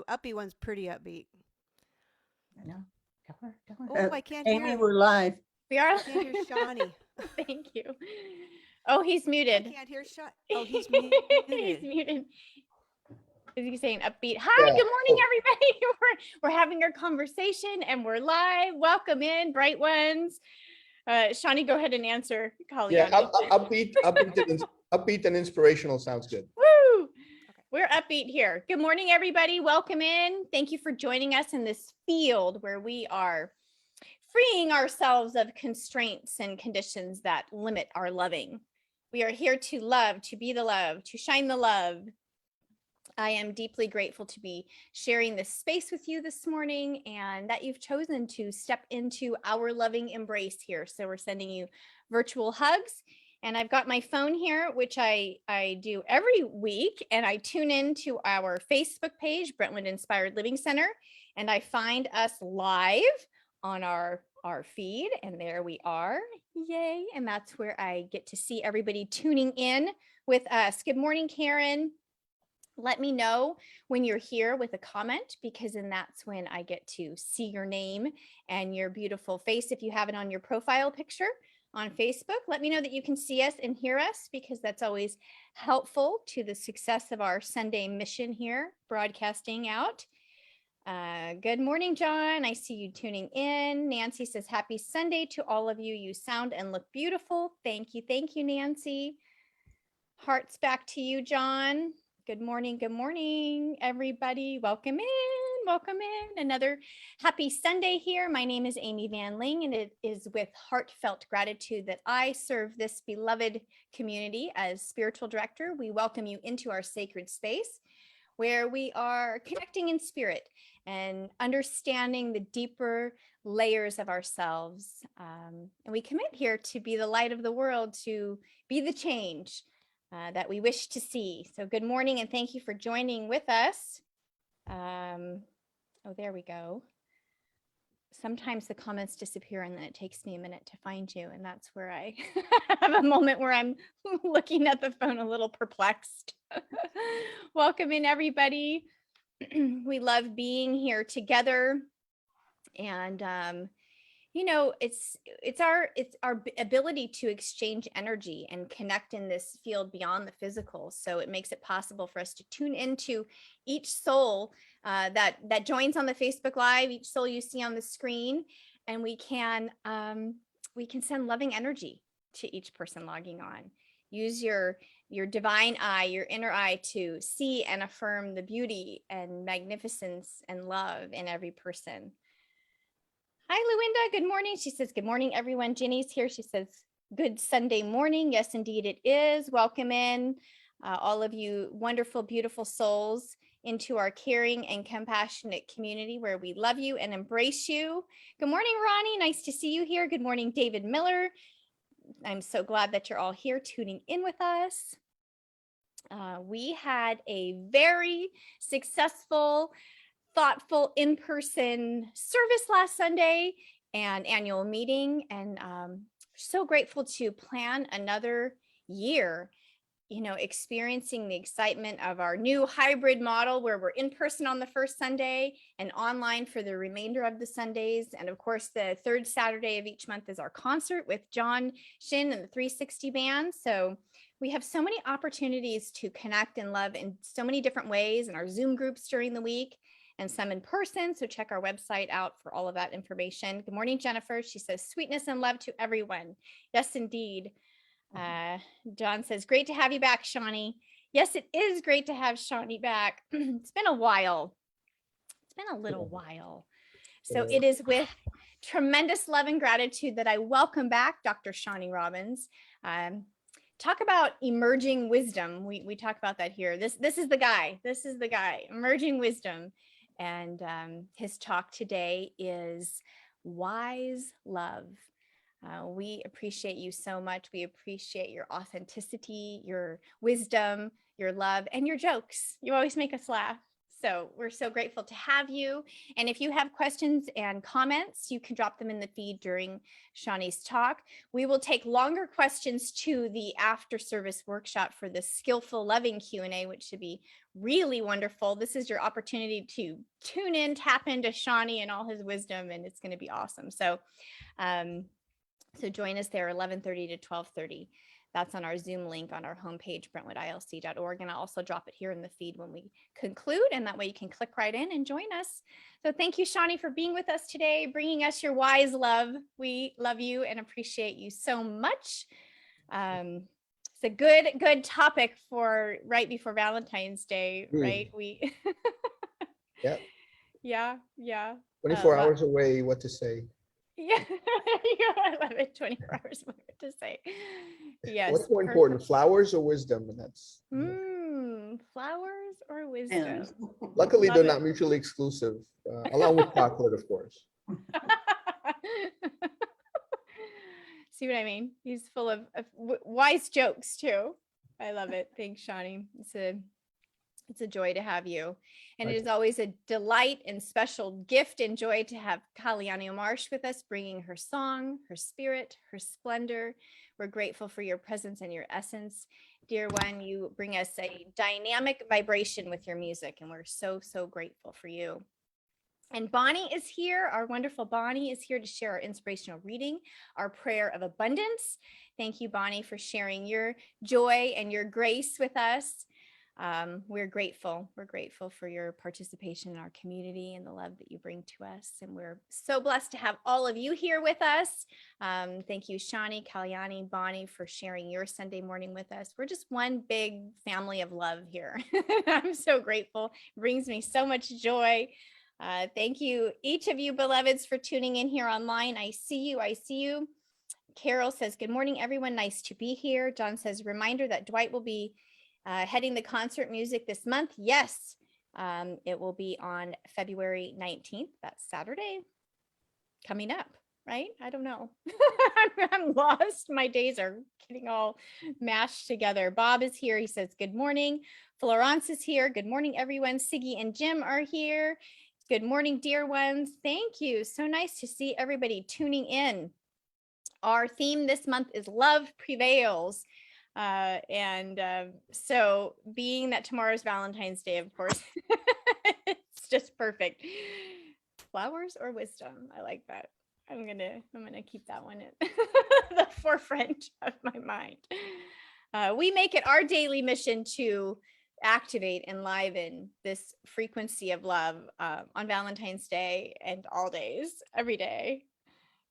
Uppy one's pretty upbeat. I know. Tell her. Oh, I can't Amy, hear. we're live. We are. I can't hear Shani. Thank you. Oh, he's I muted. can't hear Shani. Oh, he's muted. He's muted. Is he saying upbeat? Hi, Yeah. good morning, everybody. We're having our conversation and we're live. Welcome in, bright ones. Shani, go ahead and answer. Yeah, KALYANI. upbeat and inspirational sounds good. Woo! Okay. We're upbeat here. Good morning, everybody. Welcome in. Thank you for joining us in this field where we are freeing ourselves of constraints and conditions that limit our loving. We are here to love, to be the love, to shine the love. I am deeply grateful to be sharing this space with you this morning and that you've chosen to step into our loving embrace here. So we're sending you virtual hugs. And I've got my phone here, which I do every week. And I tune into our Facebook page, Brentwood Inspired Living Center. And I find us live on our feed. And there we are. Yay. And that's where I get to see everybody tuning in with us. Good morning, Karen. Let me know when you're here with a comment, because then that's when I get to see your name and your beautiful face. If you have it on your profile picture on Facebook, let me know that you can see us and hear us, because that's always helpful to the success of our Sunday mission here, broadcasting out. Good morning, John. I see you tuning in. Nancy says, happy Sunday to all of you. You sound and look beautiful. Thank you. Thank you, Nancy. Hearts back to you, John. Good morning, everybody. Welcome in, welcome in. Another happy Sunday here. My name is Amy Van Ling, and it is with heartfelt gratitude that I serve this beloved community as spiritual director. We welcome you into our sacred space where we are connecting in spirit and understanding the deeper layers of ourselves. And we commit here to be the light of the world, to be the change that we wish to see. So good morning and thank you for joining with us. Oh, there we go. Sometimes the comments disappear and then it takes me a minute to find you. And that's where I have a moment where I'm looking at the phone a little perplexed. Welcome in, everybody. We love being here together. And you know, it's our ability to exchange energy and connect in this field beyond the physical. So it makes it possible for us to tune into each soul that joins on the Facebook Live, each soul you see on the screen, and we can send loving energy to each person logging on. Use your divine eye, your inner eye, to see and affirm the beauty and magnificence and love in every person. Hi, Luinda. Good morning. She says, good morning, everyone. Ginny's here. She says, good Sunday morning. Yes, indeed it is. Welcome in all of you wonderful, beautiful souls into our caring and compassionate community where we love you and embrace you. Good morning, Ronnie. Nice to see you here. Good morning, David Miller. I'm so glad that you're all here tuning in with us. We had a very successful, thoughtful in-person service last Sunday and annual meeting, and so grateful to plan another year, you know, experiencing the excitement of our new hybrid model where we're in person on the first Sunday and online for the remainder of the Sundays. And of course, the third Saturday of each month is our concert with John Shin and the 360 Band. So we have so many opportunities to connect and love in so many different ways in our Zoom groups during the week, and some in person. So check our website out for all of that information. Good morning, Jennifer. She says, sweetness and love to everyone. Yes, indeed. John says, great to have you back, Shani. Yes, it is great to have Shani back. It's been a while. It's been a little while. So it is with tremendous love and gratitude that I welcome back Dr. Shani Robins. Talk about emerging wisdom. We talk about that here. This is the guy. This is the guy, emerging wisdom. And his talk today is wise love. We appreciate you so much. We appreciate your authenticity, your wisdom, your love, and your jokes. You always make us laugh. So we're so grateful to have you. And if you have questions and comments, you can drop them in the feed during Shani's talk. We will take longer questions to the after service workshop for the skillful loving Q&A, which should be really wonderful, this is your opportunity to tune in, tap into Shani and all his wisdom, and it's going to be awesome. So, so join us there 11:30 to 12:30. That's on our Zoom link on our homepage, brentwoodilc.org. And I'll also drop it here in the feed when we conclude. And that way you can click right in and join us. So thank you, Shani, for being with us today, bringing us your wise love. We love you and appreciate you so much. It's a good topic for right before Valentine's Day, right? We Yeah. yeah. 24 Wow. hours away, what to say? Yeah, I love it. 24 hours more to say. Yes. What's more important, flowers or wisdom? And that's Flowers or wisdom? luckily Love they're it. not mutually exclusive, along with chocolate, of course. See what I mean? He's full of wise jokes too. I love it. Thanks, Shani. It's a joy to have you. And it is always a delight and special gift and joy to have KALYANI MARSH with us, bringing her song, her spirit, her splendor. We're grateful for your presence and your essence. Dear one, you bring us a dynamic vibration with your music, and we're so, so grateful for you. And Bonnie is here. Our wonderful Bonnie is here to share our inspirational reading, our prayer of abundance. Thank you, Bonnie, for sharing your joy and your grace with us. We're grateful. We're grateful for your participation in our community and the love that you bring to us. And we're so blessed to have all of you here with us. Thank you, Shani, KALYANI, Bonnie, for sharing your Sunday morning with us. We're just one big family of love here. I'm so grateful. It brings me so much joy. Thank you, each of you beloveds, for tuning in here online. I see you. I see you. Carol says, good morning, everyone. Nice to be here. John says, reminder that Dwight will be heading the concert music this month. Yes, it will be on February 19th. That's Saturday coming up, right? I don't know. I'm lost. My days are getting all mashed together. Bob is here. He says, good morning. Florence is here. Good morning, everyone. Siggy and Jim are here. Good morning, dear ones. Thank you. So nice to see everybody tuning in. Our theme this month is Love Prevails. So being that tomorrow's Valentine's Day, of course, it's just perfect. Flowers or wisdom? I like that. I'm gonna keep that one at the forefront of my mind. We make it our daily mission to activate and liven this frequency of love on Valentine's Day and all days, every day.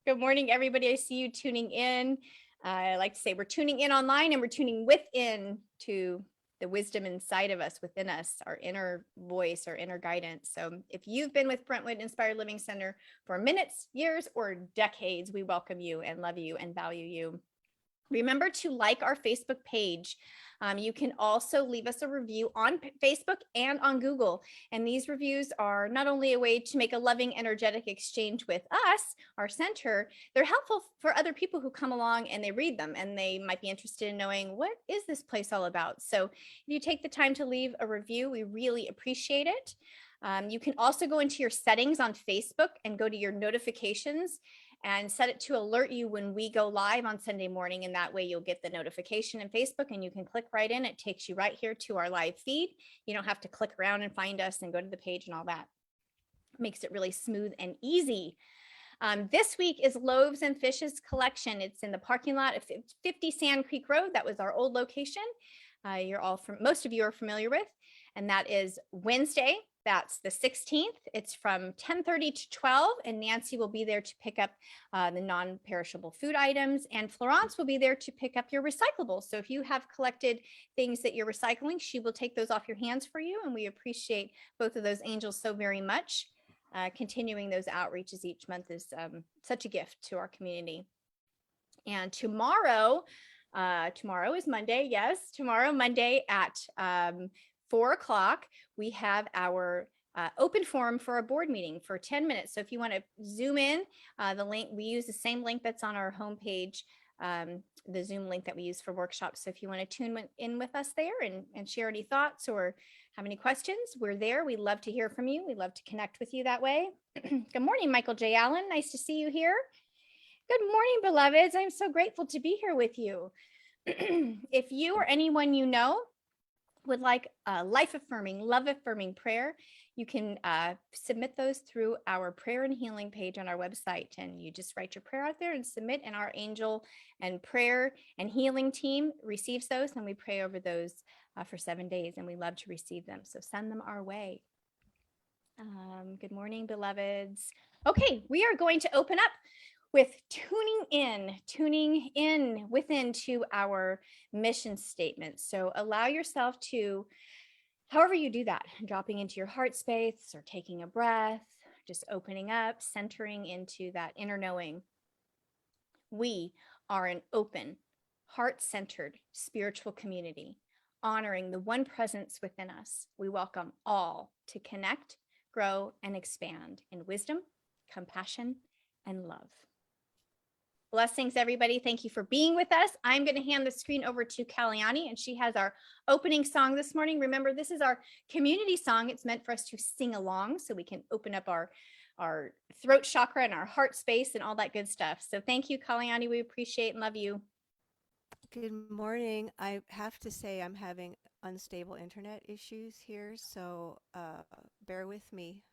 Good morning, everybody. I see you tuning in. I like to say we're tuning in online and we're tuning within to the wisdom inside of us, within us, our inner voice, our inner guidance. So if you've been with Brentwood Inspired Living Center for minutes, years, or decades, we welcome you and love you and value you. Remember to like our Facebook page. You can also leave us a review on Facebook and on Google. And these reviews are not only a way to make a loving, energetic exchange with us, our center, they're helpful for other people who come along and they read them and they might be interested in knowing, what is this place all about? So if you take the time to leave a review, we really appreciate it. You can also go into your settings on Facebook and go to your notifications and set it to alert you when we go live on Sunday morning. And that way you'll get the notification in Facebook and you can click right in. It takes you right here to our live feed. You don't have to click around and find us and go to the page and all that. Makes it really smooth and easy. This week is Loaves and Fishes collection. It's in the parking lot of 50 Sand Creek Road. That was our old location. Most of you are familiar with, and that is Wednesday. That's the 16th. It's from 10:30 to 12, and Nancy will be there to pick up the non-perishable food items, and Florence will be there to pick up your recyclables. So if you have collected things that you're recycling, she will take those off your hands for you, and we appreciate both of those angels so very much. Continuing those outreaches each month is such a gift to our community. And tomorrow is Monday. Yes, tomorrow, Monday at 4 o'clock, we have our open forum for a board meeting for 10 minutes. So if you want to zoom in, the link, we use the same link that's on our homepage, the Zoom link that we use for workshops. So if you want to tune in with us there and share any thoughts or have any questions, we're there. We love to hear from you. We love to connect with you that way. Good morning, Michael J. Allen. Nice to see you here. Good morning, beloveds. I'm so grateful to be here with you. If you or anyone you know would like a life affirming, love affirming prayer, you can submit those through our prayer and healing page on our website. And you just write your prayer out there and submit, and our angel and prayer and healing team receives those. And we pray over those for 7 days. And we love to receive them. So send them our way. Good morning, beloveds. Okay, we are going to open up with tuning in within to our mission statement. So allow yourself to, however you do that, dropping into your heart space or taking a breath, just opening up, centering into that inner knowing. We are an open, heart-centered spiritual community, honoring the one presence within us. We welcome all to connect, grow, and expand in wisdom, compassion, and love. Blessings, everybody. Thank you for being with us. I'm going to hand the screen over to KALYANI, and she has our opening song this morning. Remember, this is our community song. It's meant for us to sing along so we can open up our throat chakra and our heart space and all that good stuff. So thank you, KALYANI. We appreciate and love you. Good morning. I have to say I'm having unstable internet issues here, so bear with me.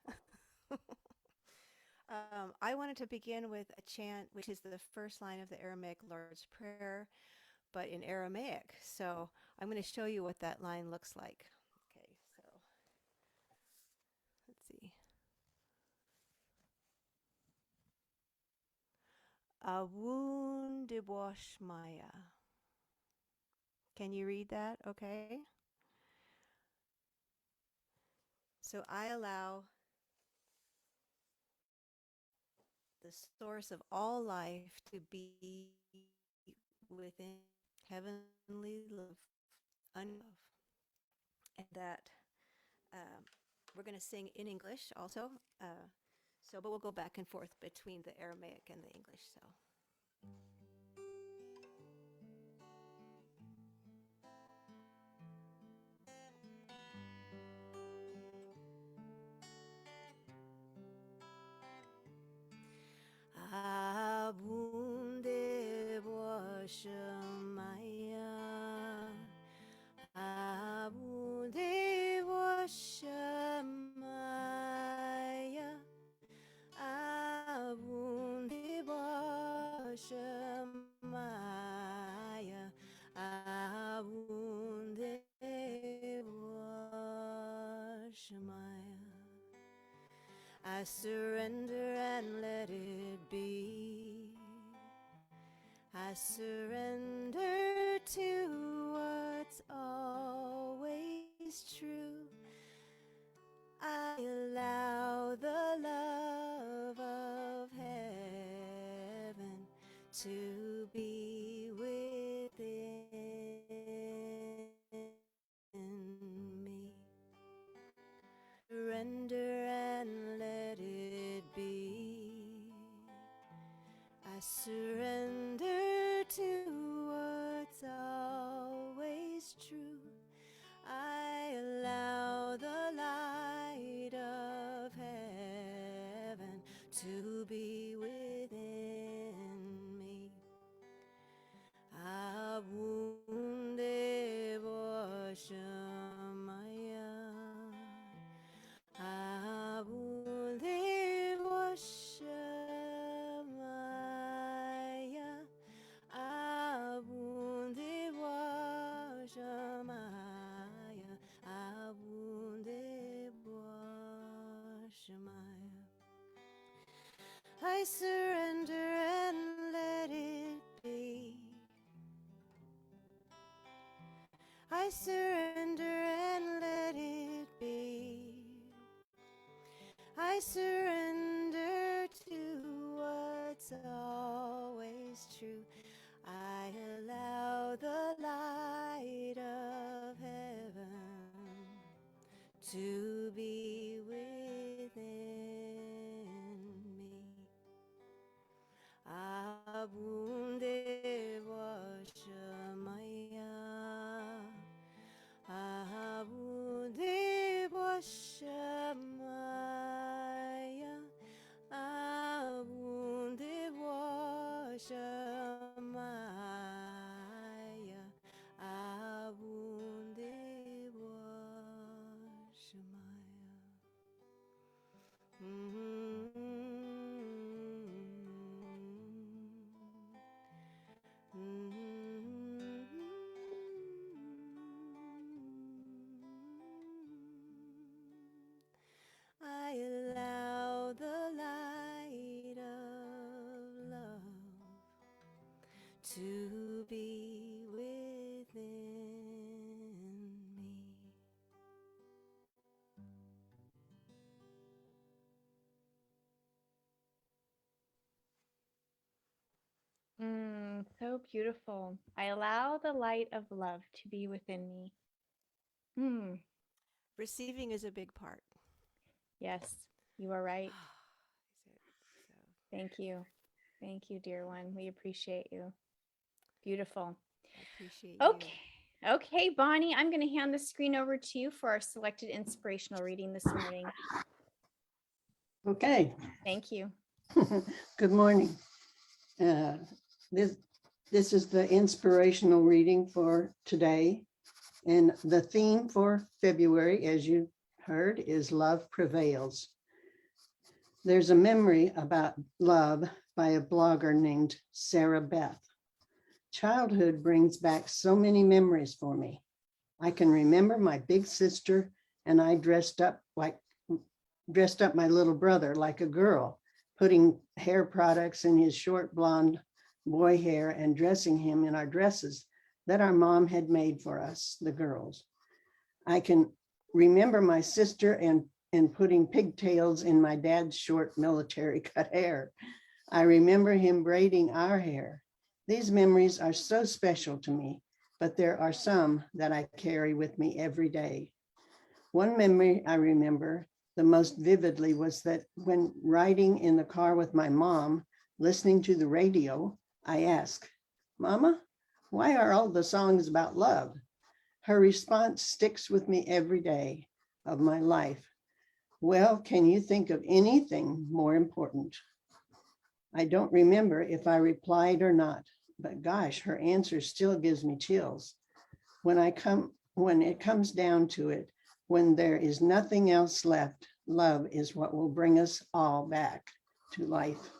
I wanted to begin with a chant, which is the first line of the Aramaic Lord's Prayer, but in Aramaic. So I'm going to show you what that line looks like. Okay, so let's see. Awun debosh maya. Can you read that? Okay. So I allow the source of all life to be within heavenly love, unlove. And that we're going to sing in English also. But we'll go back and forth between the Aramaic and the English. So. Abunde washamaya, abunde washamaya, abunde washamaya, abunde washamaya. I surrender and let it be. I surrender to what's always true. I allow the love of heaven to be within me. Surrender and let it be. I surrender to what's always true. I allow the light of heaven to be within me. Abunde washamaya, abunde washamaya, abunde washamaya, abunde washamaya. I surrender and let it be. I surrender and let it be. I surrender to what's always true. I allow the light of heaven to be within me. Abunde washamaya, abunde washamaya, abunde washamaya, abunde So beautiful. I allow the light of love to be within me. Receiving is a big part. Yes, you are right. Is it? So Thank you. Thank you, dear one. We appreciate you. Beautiful. I appreciate you. Okay. Okay, Bonnie, I'm going to hand the screen over to you for our selected inspirational reading this morning. Okay. Thank you. Good morning. This is the inspirational reading for today. And the theme for February, as you heard, is Love Prevails. There's a memory about love by a blogger named Sarah Beth. Childhood brings back so many memories for me. I can remember my big sister and I dressed up my little brother like a girl, putting hair products in his short blonde boy hair and dressing him in our dresses that our mom had made for us, the girls. I can remember my sister and putting pigtails in my dad's short military cut hair. I remember him braiding our hair. These memories are so special to me, but there are some that I carry with me every day. One memory I remember the most vividly was that when riding in the car with my mom, listening to the radio, I asked, "Mama, why are all the songs about love?" Her response sticks with me every day of my life. "Well, can you think of anything more important?" I don't remember if I replied or not, but gosh, her answer still gives me chills. When it comes down to it, when there is nothing else left, love is what will bring us all back to life.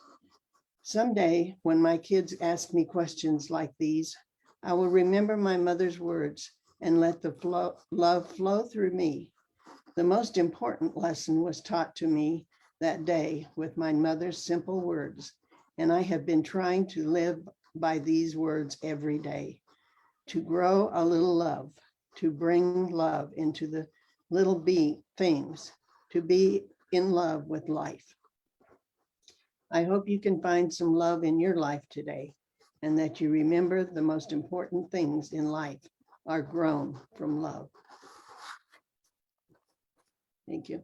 Someday, when my kids ask me questions like these, I will remember my mother's words and let the love flow through me. The most important lesson was taught to me that day with my mother's simple words, and I have been trying to live by these words every day. To grow a little love, to bring love into the little things, to be in love with life. I hope you can find some love in your life today, and that you remember the most important things in life are grown from love. Thank you.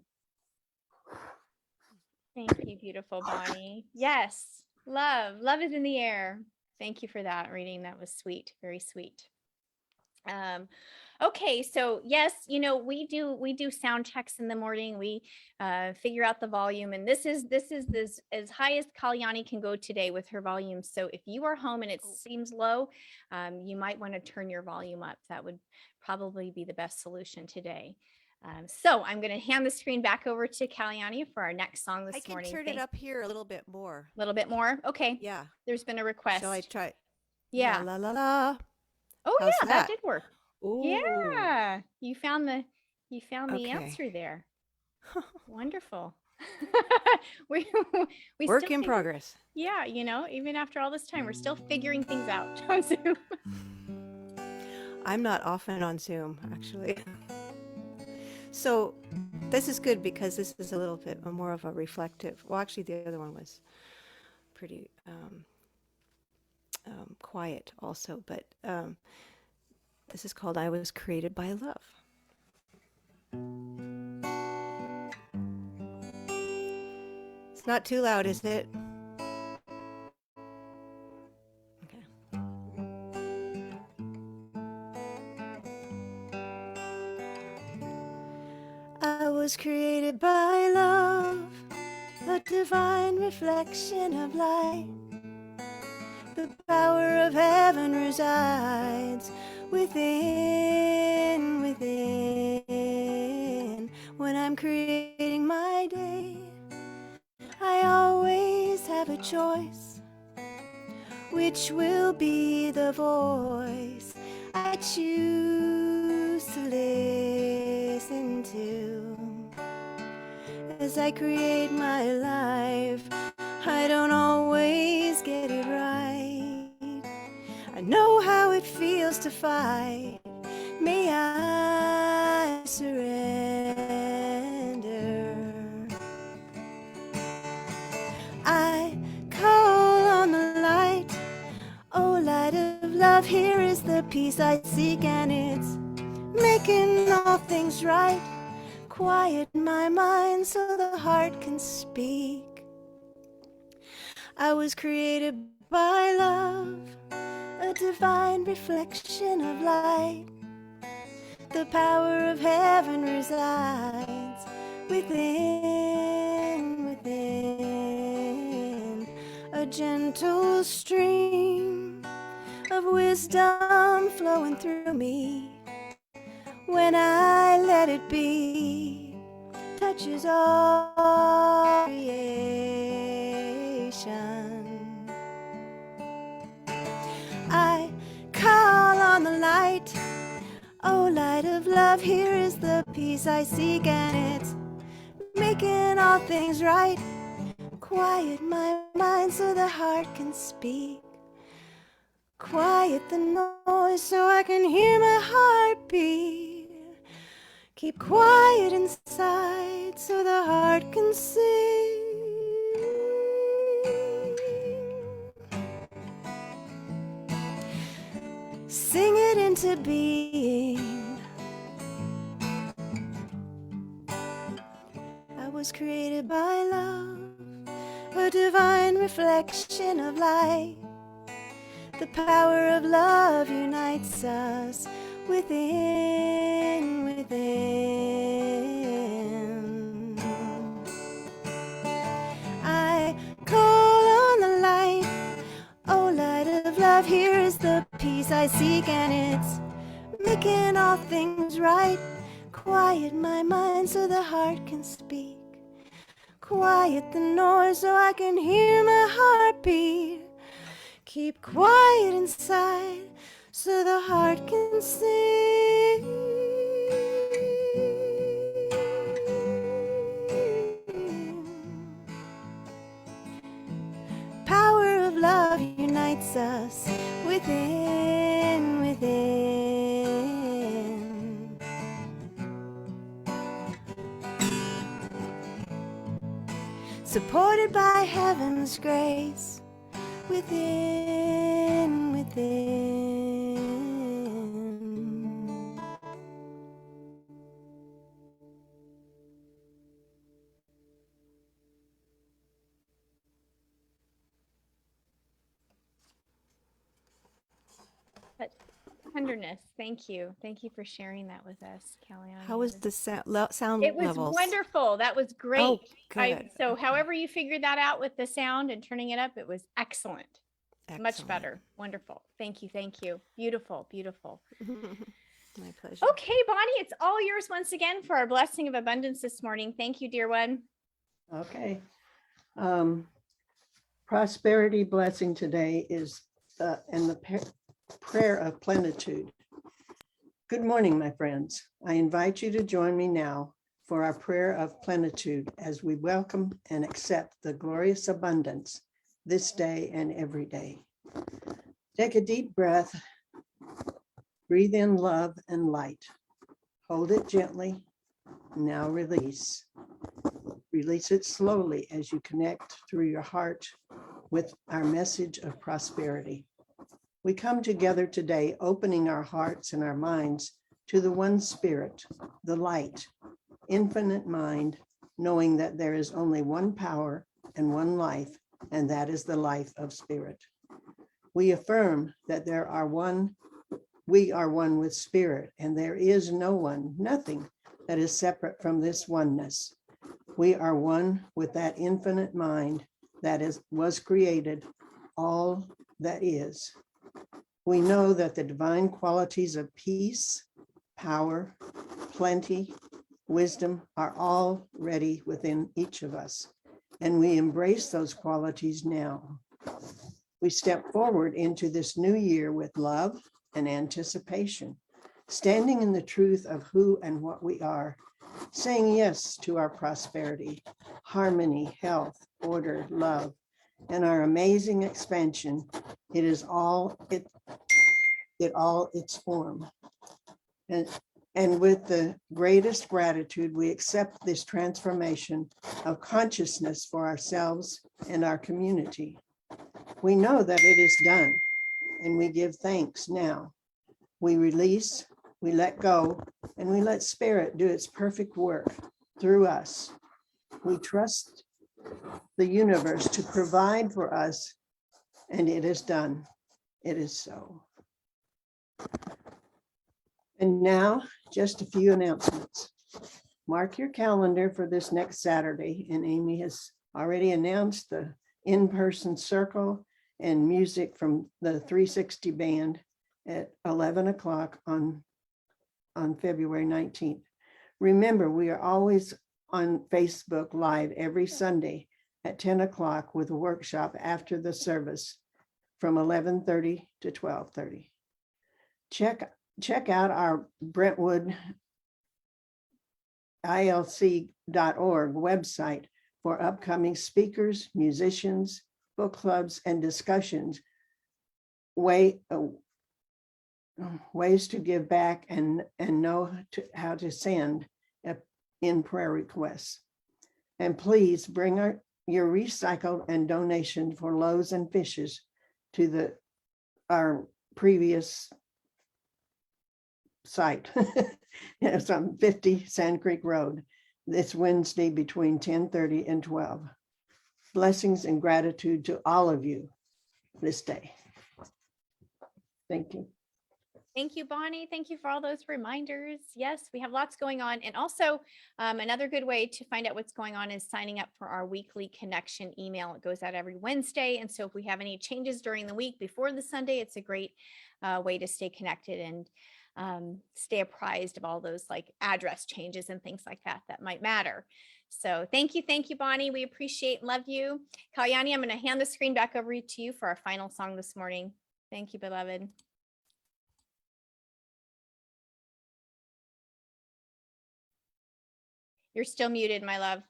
Thank you, beautiful Bonnie. Yes, love. Love is in the air. Thank you for that reading. That was sweet. Very sweet. Okay, so yes, we do sound checks in the morning. We figure out the volume, and this is as high as Kalyani can go today with her volume. So if you are home and it seems low, you might want to turn your volume up. That would probably be the best solution today. So I'm going to hand the screen back over to Kalyani for our next song this morning. I can turn it up here a little bit more. A little bit more? Okay. Yeah. There's been a request. Shall I try? Yeah. La la la. Oh, How's yeah, that did work. Ooh. Yeah. You found the Okay. answer there. Wonderful. we Work in progress. Yeah, even after all this time, we're still figuring things out on Zoom. I'm not often on Zoom, actually. So this is good because this is a little bit more of a reflective. Well, actually, the other one was pretty quiet also, but this is called I Was Created by Love. It's not too loud, is it? Okay. I was created by love, a divine reflection of light. The power of heaven resides within. When I'm creating my day, I always have a choice. Which will be the voice I choose to listen to? As I create my life, I don't always get it right. I know how it feels to fight. May I surrender? I call on the light love, here is the peace I seek, and it's making all things right. Quiet my mind so the heart can speak. I was created by love, a divine reflection of light. The power of heaven resides within, a gentle stream of wisdom flowing through me. When I let it be, touches all creation. I call on the light. Oh, light of love, here is the peace I seek, and it's making all things right. Quiet my mind so the heart can speak. Quiet the noise so I can hear my heartbeat. Keep quiet inside so the heart can sing. Sing it into being. I was created by love, a divine reflection of light. The power of love unites us within. I call on the light. Oh, light of love, here is the peace I seek, and it's making all things right. Quiet my mind so the heart can speak. Quiet the noise so I can hear my heartbeat. Keep quiet inside so the heart can sing. Power of love unites us within. Supported by heaven's grace within. But tenderness. Thank you. Thank you for sharing that with us, KALYANI. How was the sound It was levels? wonderful. That was great. Oh, good. So however you figured that out with the sound and turning it up, it was excellent. Much Excellent. better. Wonderful. Thank you. Thank you. Beautiful. Beautiful. My pleasure. Okay, Bonnie, it's all yours once again for our blessing of abundance this morning. Thank you, dear one. Okay. Prosperity blessing today is in the Prayer of Plenitude. Good morning, my friends. I invite you to join me now for our prayer of plenitude as we welcome and accept the glorious abundance this day and every day. Take a deep breath. Breathe in love and light. Hold it gently. Now release. Release it slowly as you connect through your heart with our message of prosperity. We come together today, opening our hearts and our minds to the one spirit, the light, infinite mind, knowing that there is only one power and one life, and that is the life of spirit. We affirm that we are one with spirit, and there is nothing that is separate from this oneness. We are one with that infinite mind that was created, all that is. We know that the divine qualities of peace, power, plenty, wisdom are already within each of us, and we embrace those qualities now. We step forward into this new year with love and anticipation, standing in the truth of who and what we are, saying yes to our prosperity, harmony, health, order, love, and our amazing expansion. It is all its form. And with the greatest gratitude, we accept this transformation of consciousness for ourselves and our community. We know that it is done, and we give thanks now. We release, we let go, and we let Spirit do its perfect work through us. We trust the universe to provide for us, and it is done. It is so. And now, just a few announcements. Mark your calendar for this next Saturday, and Amy has already announced the in-person circle and music from the 360 band at 11 o'clock on February 19th. Remember, we are always on Facebook Live every Sunday at 10 o'clock with a workshop after the service from 11:30 to 12:30. Check out our Brentwood ilc.org website for upcoming speakers, musicians, book clubs, and discussions, ways to give back and know how to send in prayer requests. And please bring your recycled and donation for loaves and fishes to our previous site. It's on 50 Sand Creek Road this Wednesday between 10:30 and 12. Blessings and gratitude to all of you this day. Thank you. Thank you, Bonnie. Thank you for all those reminders. Yes, we have lots going on. And also another good way to find out what's going on is signing up for our weekly connection email. It goes out every Wednesday. And so if we have any changes during the week before the Sunday, it's a great way to stay connected and stay apprised of all those like address changes and things like that that might matter. So thank you, Bonnie. We appreciate and love you. Kalyani, I'm going to hand the screen back over to you for our final song this morning. Thank you, beloved. You're still muted, my love.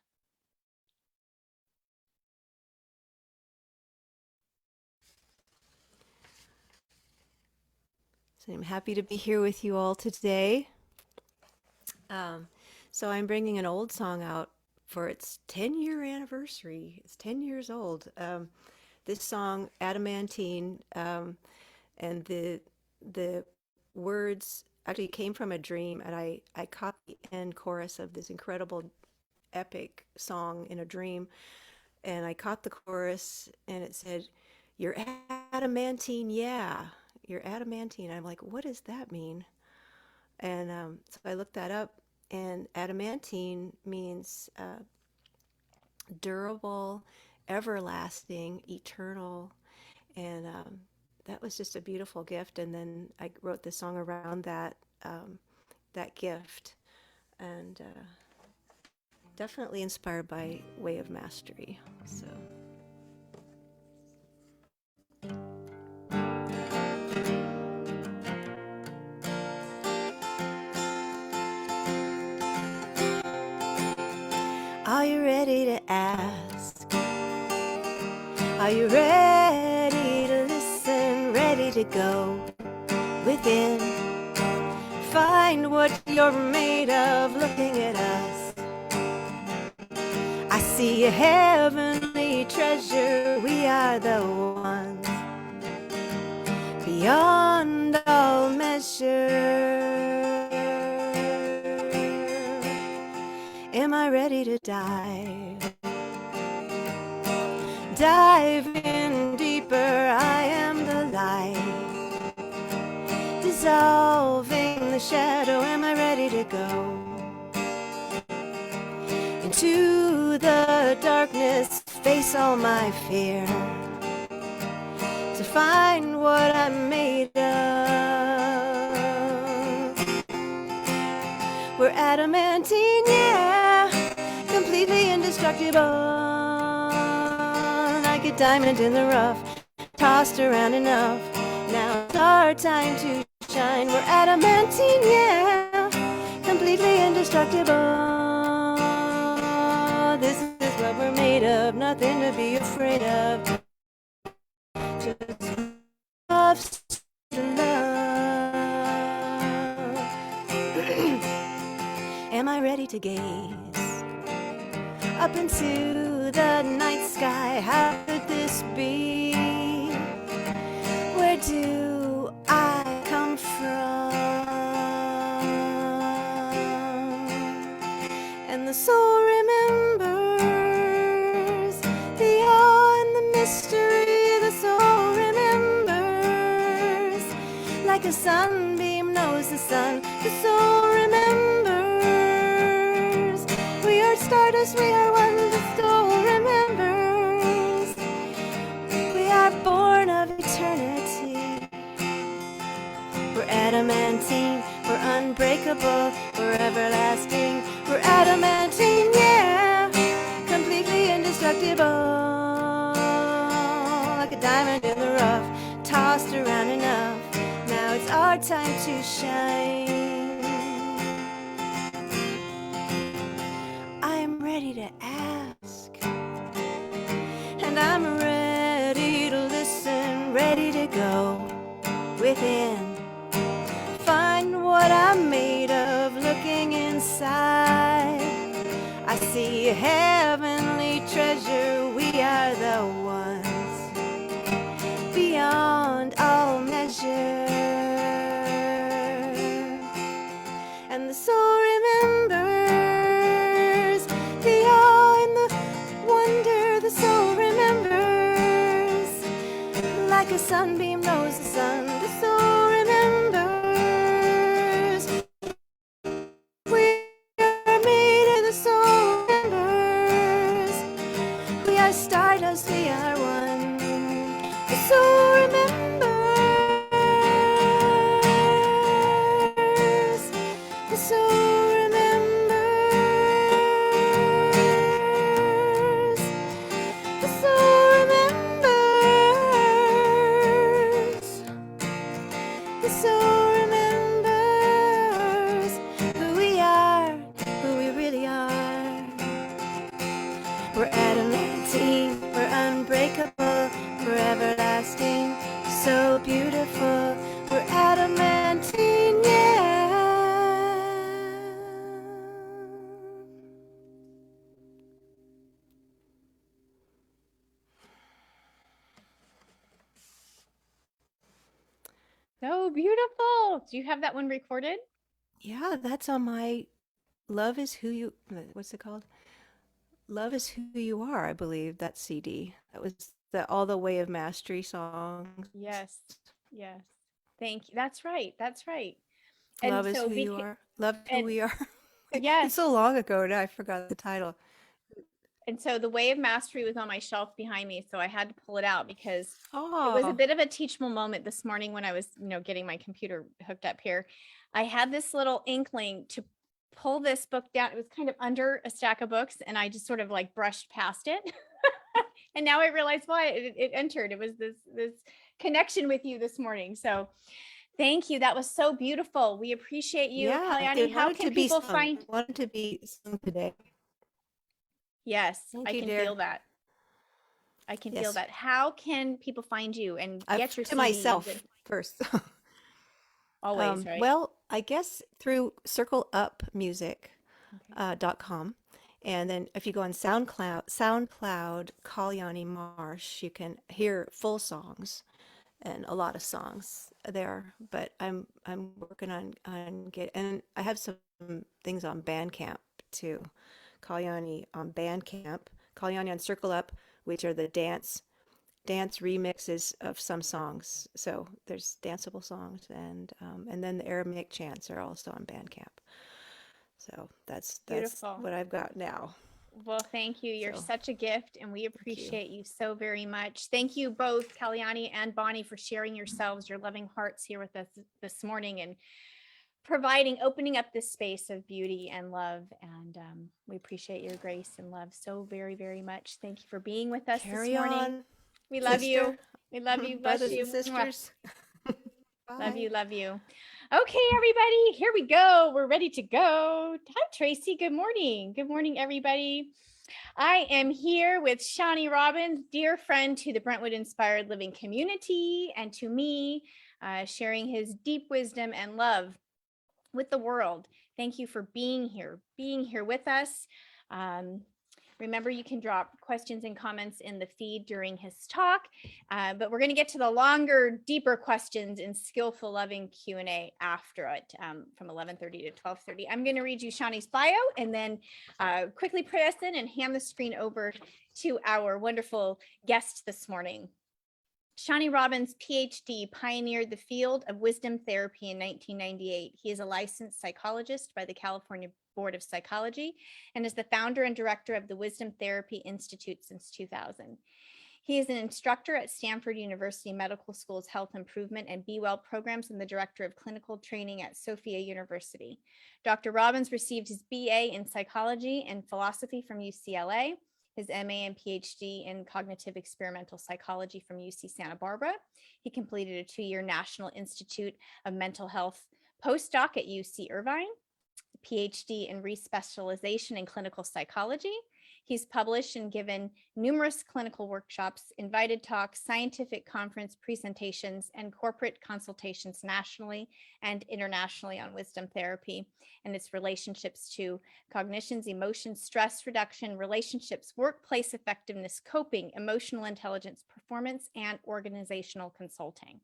So I'm happy to be here with you all today. So I'm bringing an old song out for its 10-year anniversary. It's 10 years old. This song, Adamantine, and the words actually came from a dream, and I caught the end chorus of this incredible epic song in a dream, and I caught the chorus, and it said, "You're adamantine, yeah. You're adamantine." I'm like, what does that mean? And so I looked that up, and adamantine means durable, everlasting, eternal, and that was just a beautiful gift. And then I wrote the song around that gift, and definitely inspired by Way of Mastery. So. Are you ready to ask? Are you ready to listen? Ready to go within? Find what you're made of looking at us. I see a heavenly treasure. We are the ones beyond all measure. Am I ready to dive? Dive in deeper, I am the light. Dissolving the shadow, am I ready to go? Into the darkness, face all my fear. To find what I'm made of. We're adamantine, yeah, completely indestructible. Like a diamond in the rough, tossed around enough. Now it's our time to shine. We're adamantine, yeah, completely indestructible. This is what we're made of, nothing to be afraid of. Just love to love. Am I ready to gaze up into the night sky? How could this be? Where Where do I come from? And the soul remembers the awe and the mystery. The soul remembers like a sunbeam knows the sun. The soul remembers we are stardust, we are one. The soul remembers we are born of eternity. We're adamantine, we're unbreakable, we're everlasting. We're adamantine, yeah, completely indestructible. Like a diamond in the rough, tossed around enough. Now it's our time to shine. I'm ready to ask, and I'm ready to listen, ready to go within. Find what I'm made of, looking inside. I see a heavenly treasure, we are the ones beyond all measure. And the soul remembers the awe and the wonder. The soul remembers like a sunbeam knows the sun. The soul remembers we are made of. The soul remembers we are stardust, we are one. The soul remembers. The soul remembers. The soul remembers. The soul remembers who we are, who we really are. We're adamantine, we're unbreakable, we're everlasting, so beautiful. We're adamantine, yeah. So beautiful. Do you have that one recorded? Yeah, that's on my Love is Who You, what's it called? Love is Who You Are, I believe, that CD. That was the All the Way of Mastery songs. Yes. Yes. Thank you. That's right. That's right. And Love is so, Who You Are. Love Who and We Are. yes. It's so long ago now, I forgot the title. And so the Way of Mastery was on my shelf behind me. So I had to pull it out because it was a Oh, bit of a teachable moment this morning when I was, getting my computer hooked up here. I had this little inkling to pull this book down. It was kind of under a stack of books and I just sort of like brushed past it. And now I realize why it entered. It was this connection with you this morning. So thank you. That was so beautiful. We appreciate you. yeah. KALYANI, It how wanted can to be people sung. find? It wanted to be sung today. Yes, Thank I you, can dear. feel that. I can feel Yes. that. How can people find you and get your To CDs? myself And first. always, right? Well, I guess through circleupmusic.com. Okay. And then if you go on SoundCloud, KALYANI MARSH, you can hear full songs and a lot of songs there. But I'm working on and I have some things on Bandcamp too. KALYANI on Bandcamp, KALYANI on Circle Up, which are the dance remixes of some songs. So there's danceable songs, and then the Aramaic chants are also on Bandcamp. So that's Beautiful. what I've got now. Well, thank you. You're So such a gift, and we you. appreciate you so very much. Thank you both, KALYANI and Bonnie, for sharing yourselves, your loving hearts here with us this morning and opening up this space of beauty and love. And we appreciate your grace and love so very, very much. Thank you for being with us Carry this morning. on, We love you. sister. We love you. Bless Brothers you. and sisters. Love you. Bye. Love you. Okay, everybody, here we go. We're ready to go. Hi, Tracy. Good morning. Good morning, everybody. I am here with SHANI Robins, dear friend to the Brentwood Inspired Living community and to me, sharing his deep wisdom and love with the world. Thank you for being here with us. Remember, you can drop questions and comments in the feed during his talk, but we're going to get to the longer, deeper questions in skillful, loving Q&A after it, from 11:30 to 12:30. I'm going to read you Shani's bio and then quickly pray us in and hand the screen over to our wonderful guest this morning. SHANI Robins, PhD, pioneered the field of wisdom therapy in 1998. He is a licensed psychologist by the California Board of Psychology and is the founder and director of the Wisdom Therapy Institute since 2000. He is an instructor at Stanford University Medical School's Health Improvement and Be Well programs and the director of clinical training at Sophia University. Dr. Robins received his BA in psychology and philosophy from UCLA, his MA and PhD in cognitive experimental psychology from UC Santa Barbara. He completed a 2-year National Institute of Mental Health postdoc at UC Irvine, PhD in respecialization in clinical psychology. He's published and given numerous clinical workshops, invited talks, scientific conference presentations, and corporate consultations nationally and internationally on wisdom therapy and its relationships to cognitions, emotions, stress reduction, relationships, workplace effectiveness, coping, emotional intelligence, performance, and organizational consulting.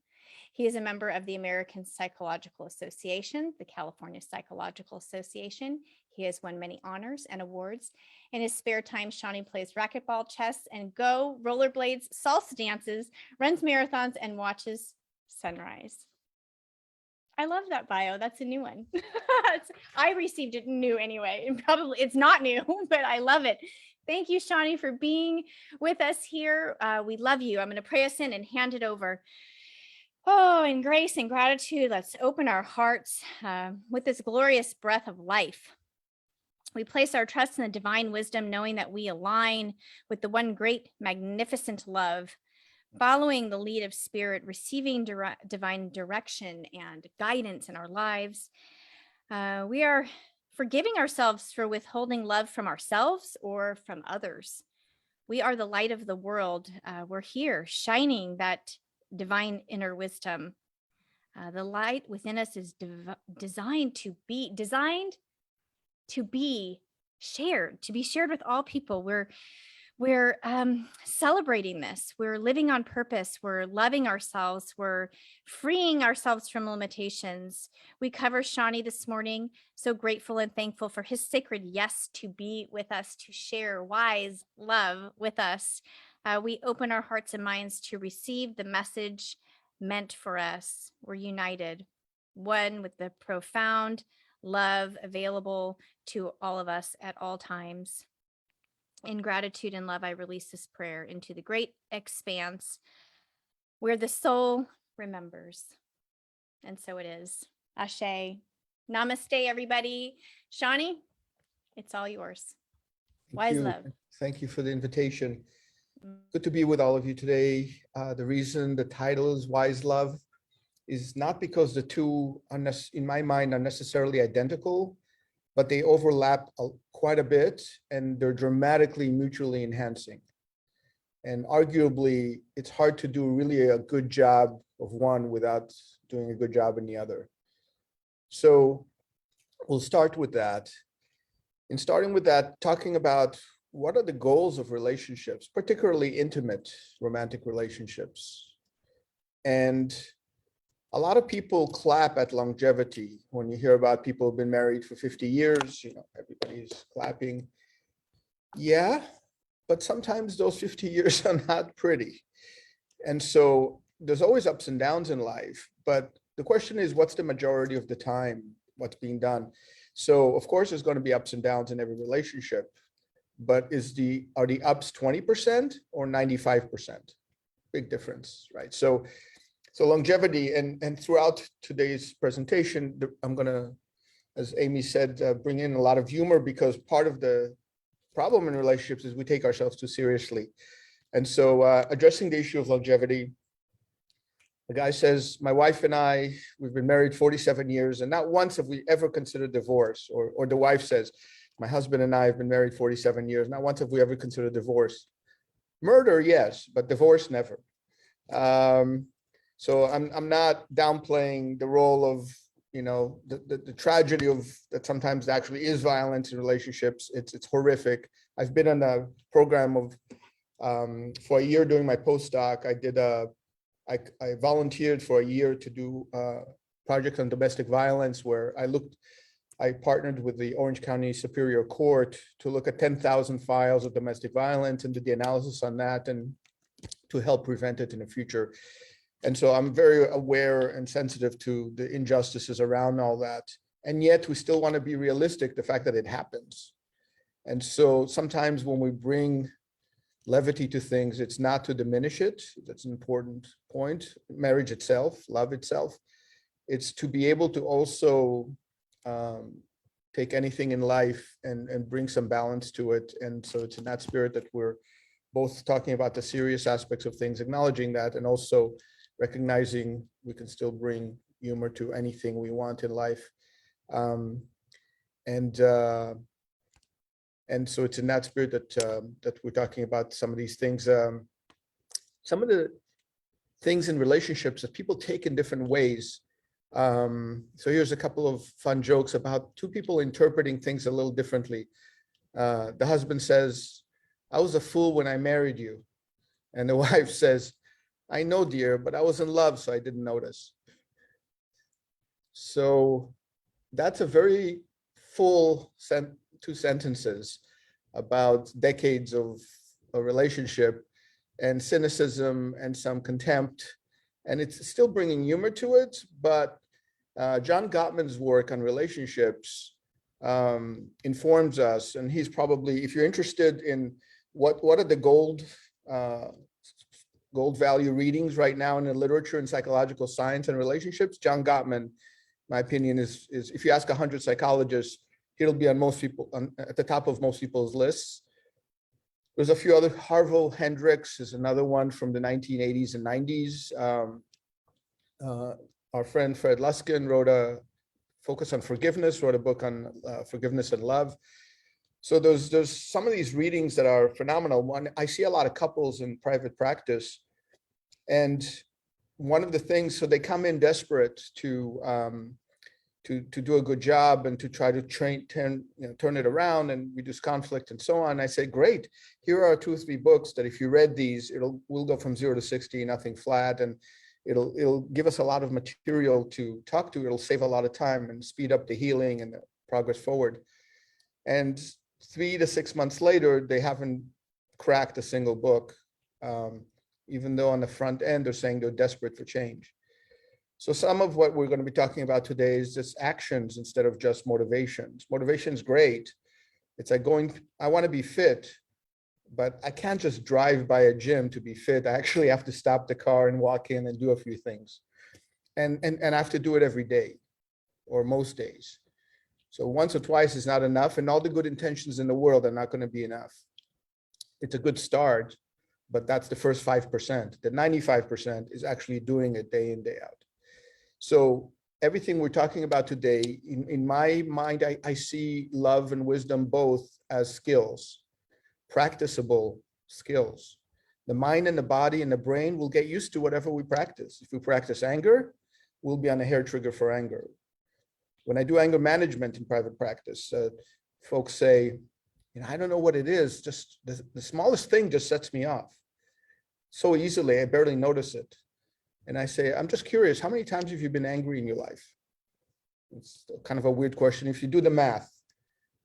He is a member of the American Psychological Association, the California Psychological Association. He has won many honors and awards. In his spare time, SHANI plays racquetball, chess, and go, rollerblades, salsa dances, runs marathons, and watches sunrise. I love that bio. That's a new one. I received it new anyway. And probably it's not new, but I love it. Thank you, SHANI, for being with us here. We love you. I'm going to pray us in and hand it over. Oh, in grace and gratitude, let's open our hearts with this glorious breath of life. We place our trust in the divine wisdom, knowing that we align with the one great, magnificent love, following the lead of spirit, receiving divine direction and guidance in our lives. We are forgiving ourselves for withholding love from ourselves or from others. We are the light of the world. We're here shining that divine inner wisdom. The light within us is designed to be shared, with all people. We're celebrating this. We're living on purpose. We're loving ourselves. We're freeing ourselves from limitations. We cover SHANI this morning. So grateful and thankful for his sacred yes to be with us, to share wise love with us. We open our hearts and minds to receive the message meant for us. We're united, one with the profound love available to all of us at all times. In gratitude and love, I release this prayer into the great expanse where the soul remembers. And so it is. Ashe. Namaste, everybody. SHANI, it's all yours. Wise love. Thank you for the invitation. Good to be with all of you today. The reason the title is Wise Love is not because the two, in my mind, are necessarily identical, but they overlap quite a bit and they're dramatically mutually enhancing. And arguably, it's hard to do really a good job of one without doing a good job in the other. So we'll start with that. In starting with that, talking about what are the goals of relationships, particularly intimate romantic relationships. And a lot of people clap at longevity. When you hear about people who've been married for 50 years, everybody's clapping. Yeah, but sometimes those 50 years are not pretty. And so there's always ups and downs in life, but the question is, what's the majority of the time, what's being done? So of course, there's going to be ups and downs in every relationship, but are the ups 20% or 95%? Big difference, right? So longevity, and throughout today's presentation, I'm gonna, as Amy said, bring in a lot of humor, because part of the problem in relationships is we take ourselves too seriously. And so addressing the issue of longevity, the guy says, my wife and I, we've been married 47 years, and not once have we ever considered divorce. Or the wife says, my husband and I have been married 47 years, not once have we ever considered divorce. Murder, yes, but divorce, never. So I'm not downplaying the role of, the tragedy of that sometimes actually is violence in relationships. It's horrific. I've been on a program of for a year during my postdoc. I volunteered for a year to do a project on domestic violence, where I partnered with the Orange County Superior Court to look at 10,000 files of domestic violence and did the analysis on that and to help prevent it in the future. And so I'm very aware and sensitive to the injustices around all that. And yet we still want to be realistic, the fact that it happens. And so sometimes when we bring levity to things, it's not to diminish it. That's an important point. Marriage itself, love itself. It's to be able to also take anything in life and bring some balance to it. And so it's in that spirit that we're both talking about the serious aspects of things, acknowledging that, and also recognizing we can still bring humor to anything we want in life. And so it's in that spirit that we're talking about some of these things. Some of the things in relationships that people take in different ways. So here's a couple of fun jokes about two people interpreting things a little differently. The husband says, "I was a fool when I married you." And the wife says, "I know, dear, but I was in love, so I didn't notice." So that's a very full two sentences about decades of a relationship and cynicism and some contempt. And it's still bringing humor to it, but John Gottman's work on relationships informs us, and he's probably, if you're interested in what are the gold value readings right now in the literature and psychological science and relationships, John Gottman, my opinion is if you ask 100 psychologists, it'll be on at the top of most people's lists. There's a few other. Harville Hendricks is another one from the 1980s and 90s. Our friend Fred Luskin wrote a focus on forgiveness, wrote a book on forgiveness and love. So there's some of these readings that are phenomenal. One, I see a lot of couples in private practice, and one of the things, so they come in desperate to do a good job and to try to turn it around and reduce conflict and so on. I say, great, here are 2 or 3 books that if you read these, we'll go from 0 to 60, nothing flat, and it'll give us a lot of material to talk to. It'll save a lot of time and speed up the healing and the progress forward. And 3 to 6 months later, they haven't cracked a single book, even though on the front end, they're saying they're desperate for change. So some of what we're going to be talking about today is just actions instead of just motivations. Motivation's great. It's like I want to be fit, but I can't just drive by a gym to be fit. I actually have to stop the car and walk in and do a few things. And I have to do it every day or most days. So once or twice is not enough, and all the good intentions in the world are not going to be enough. It's a good start, but that's the first 5%. The 95% is actually doing it day in, day out. So everything we're talking about today, in my mind, I see love and wisdom both as skills, practicable skills. The mind and the body and the brain will get used to whatever we practice. If we practice anger, we'll be on a hair trigger for anger. When I do anger management in private practice, folks say, I don't know what it is, just the smallest thing just sets me off so easily, I barely notice it. And I say, I'm just curious, how many times have you been angry in your life? It's kind of a weird question. If you do the math,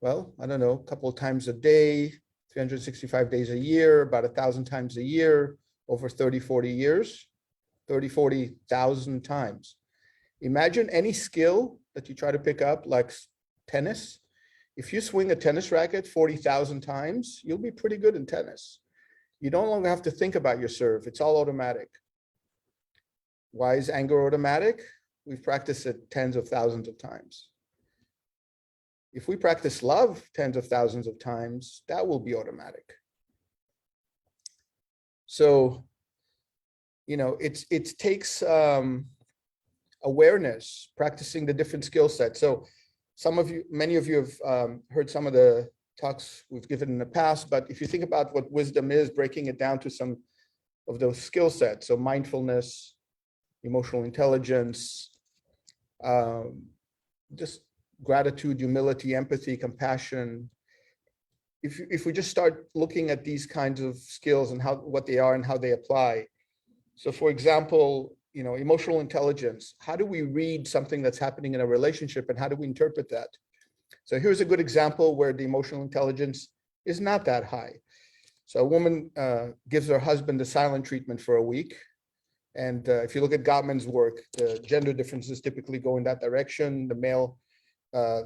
well, I don't know, a couple of times a day, 365 days a year, about 1,000 times a year, over 30, 40 years, 30, 40,000 times. Imagine any skill that you try to pick up, like tennis. If you swing a tennis racket 40,000 times, you'll be pretty good in tennis. You no longer have to think about your serve. It's all automatic. Why is anger automatic? We've practiced it tens of thousands of times. If we practice love tens of thousands of times, that will be automatic. So, it takes awareness, practicing the different skill sets. So many of you have heard some of the talks we've given in the past, but if you think about what wisdom is, breaking it down to some of those skill sets, so mindfulness, emotional intelligence, just gratitude, humility, empathy, compassion. if we just start looking at these kinds of skills and what they are and how they apply. So for example, emotional intelligence, how do we read something that's happening in a relationship and how do we interpret that? So here's a good example where the emotional intelligence is not that high. So a woman gives her husband the silent treatment for a week. And if you look at Gottman's work, the gender differences typically go in that direction. The male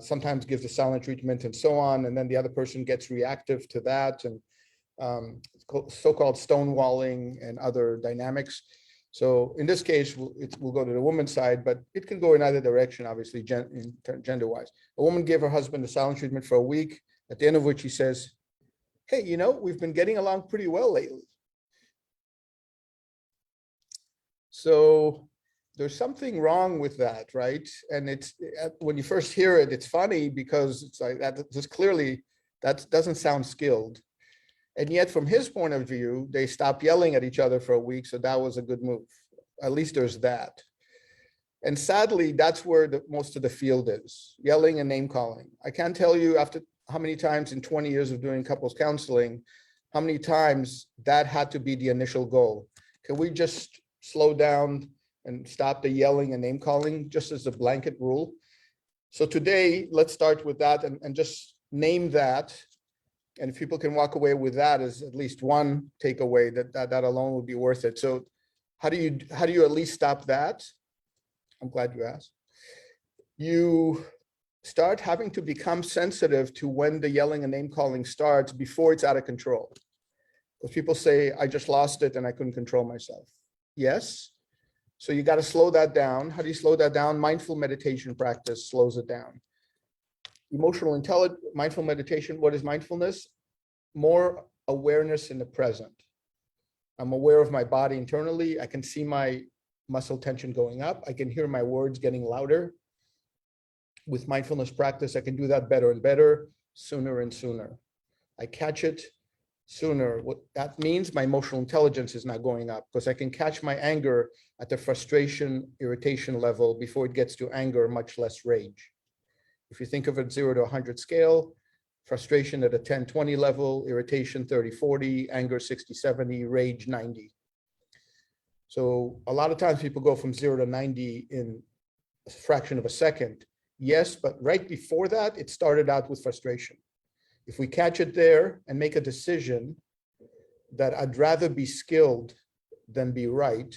sometimes gives the silent treatment and so on. And then the other person gets reactive to that, and so-called stonewalling and other dynamics. So in this case, we'll go to the woman's side, but it can go in either direction, obviously, gender-wise. A woman gave her husband the silent treatment for a week, at the end of which he says, hey, we've been getting along pretty well lately. So there's something wrong with that, right? And it's, when you first hear it, it's funny because it's like that, just clearly that doesn't sound skilled. And yet from his point of view, they stopped yelling at each other for a week. So that was a good move. At least there's that. And sadly, that's where most of the field is, yelling and name calling. I can't tell you after how many times in 20 years of doing couples counseling, how many times that had to be the initial goal. Can we just slow down and stop the yelling and name calling, just as a blanket rule? So today, let's start with that and just name that. And if people can walk away with that as at least one takeaway, that alone would be worth it. So how do you at least stop that? I'm glad you asked. You start having to become sensitive to when the yelling and name calling starts before it's out of control. Because people say, I just lost it and I couldn't control myself. Yes. So you got to slow that down. How do you slow that down? Mindful meditation practice slows it down. Emotional intelligence, mindful meditation, what is mindfulness? More awareness in the present. I'm aware of my body internally. I can see my muscle tension going up. I can hear my words getting louder. With mindfulness practice, I can do that better and better, sooner and sooner. I catch it sooner. What that means, my emotional intelligence is not going up because I can catch my anger at the frustration, irritation level before it gets to anger, much less rage. If you think of it 0 to 100 scale, frustration at a 10, 20 level, irritation 30, 40, anger 60, 70, rage 90. So a lot of times people go from 0 to 90 in a fraction of a second. Yes, but right before that, it started out with frustration. If we catch it there and make a decision that I'd rather be skilled than be right,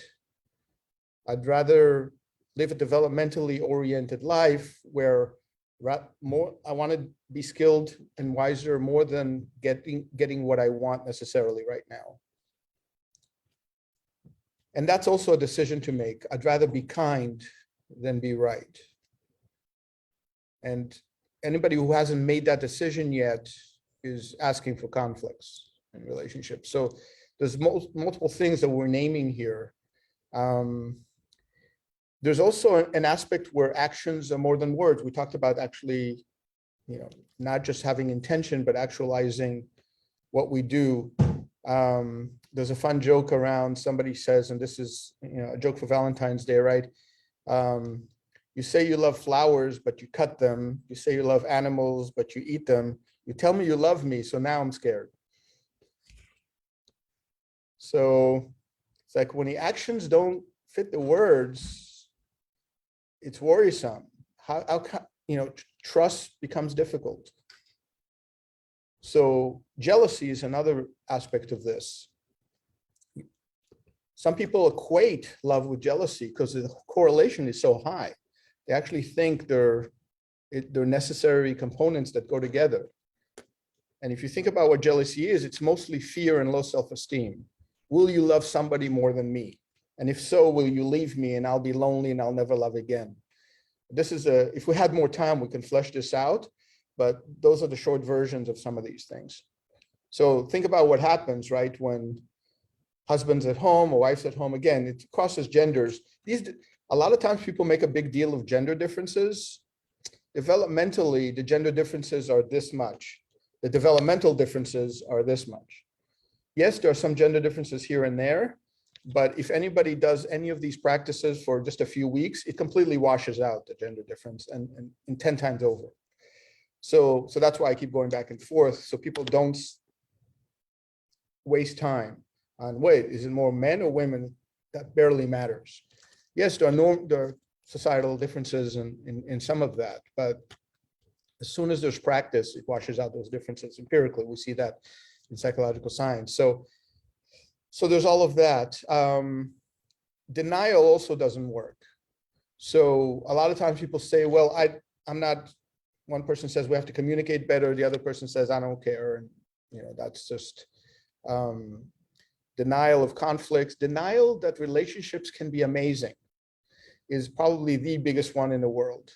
I'd rather live a developmentally oriented life where I want to be skilled and wiser more than getting what I want necessarily right now. And that's also a decision to make. I'd rather be kind than be right. And anybody who hasn't made that decision yet is asking for conflicts in relationships. So there's multiple things that we're naming here. There's also an aspect where actions are more than words. We talked about actually, not just having intention, but actualizing what we do. There's a fun joke around, somebody says, and this is a joke for Valentine's Day, right? You say you love flowers, but you cut them. You say you love animals, but you eat them. You tell me you love me, so now I'm scared. So it's like when the actions don't fit the words, it's worrisome. How trust becomes difficult. So jealousy is another aspect of this. Some people equate love with jealousy because the correlation is so high. They actually think they're necessary components that go together. And if you think about what jealousy is, it's mostly fear and low self-esteem. Will you love somebody more than me? And if so, will you leave me and I'll be lonely and I'll never love again? This is if we had more time, we can flesh this out, but those are the short versions of some of these things. So think about what happens, right? When husband's at home or wife's at home, again, it crosses genders. A lot of times people make a big deal of gender differences. Developmentally, the gender differences are this much. The developmental differences are this much. Yes, there are some gender differences here and there, but if anybody does any of these practices for just a few weeks, it completely washes out the gender difference and 10 times over. So that's why I keep going back and forth, so people don't waste time on, wait, is it more men or women? That barely matters. Yes, there are societal differences in some of that, but as soon as there's practice, it washes out those differences empirically. We see that in psychological science. So there's all of that. Denial also doesn't work. So a lot of times people say, well, I'm not, one person says we have to communicate better. The other person says, I don't care. And, that's just denial of conflicts. Denial that relationships can be amazing is probably the biggest one in the world.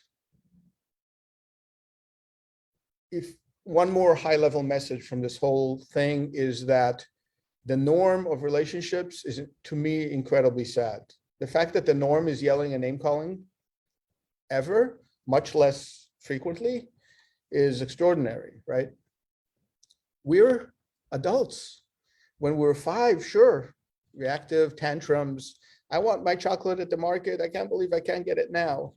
If one more high-level message from this whole thing is that the norm of relationships is, to me, incredibly sad. The fact that the norm is yelling and name-calling ever, much less frequently, is extraordinary, right? We're adults. When we're 5, sure, reactive tantrums. I want my chocolate at the market. I can't believe I can't get it now.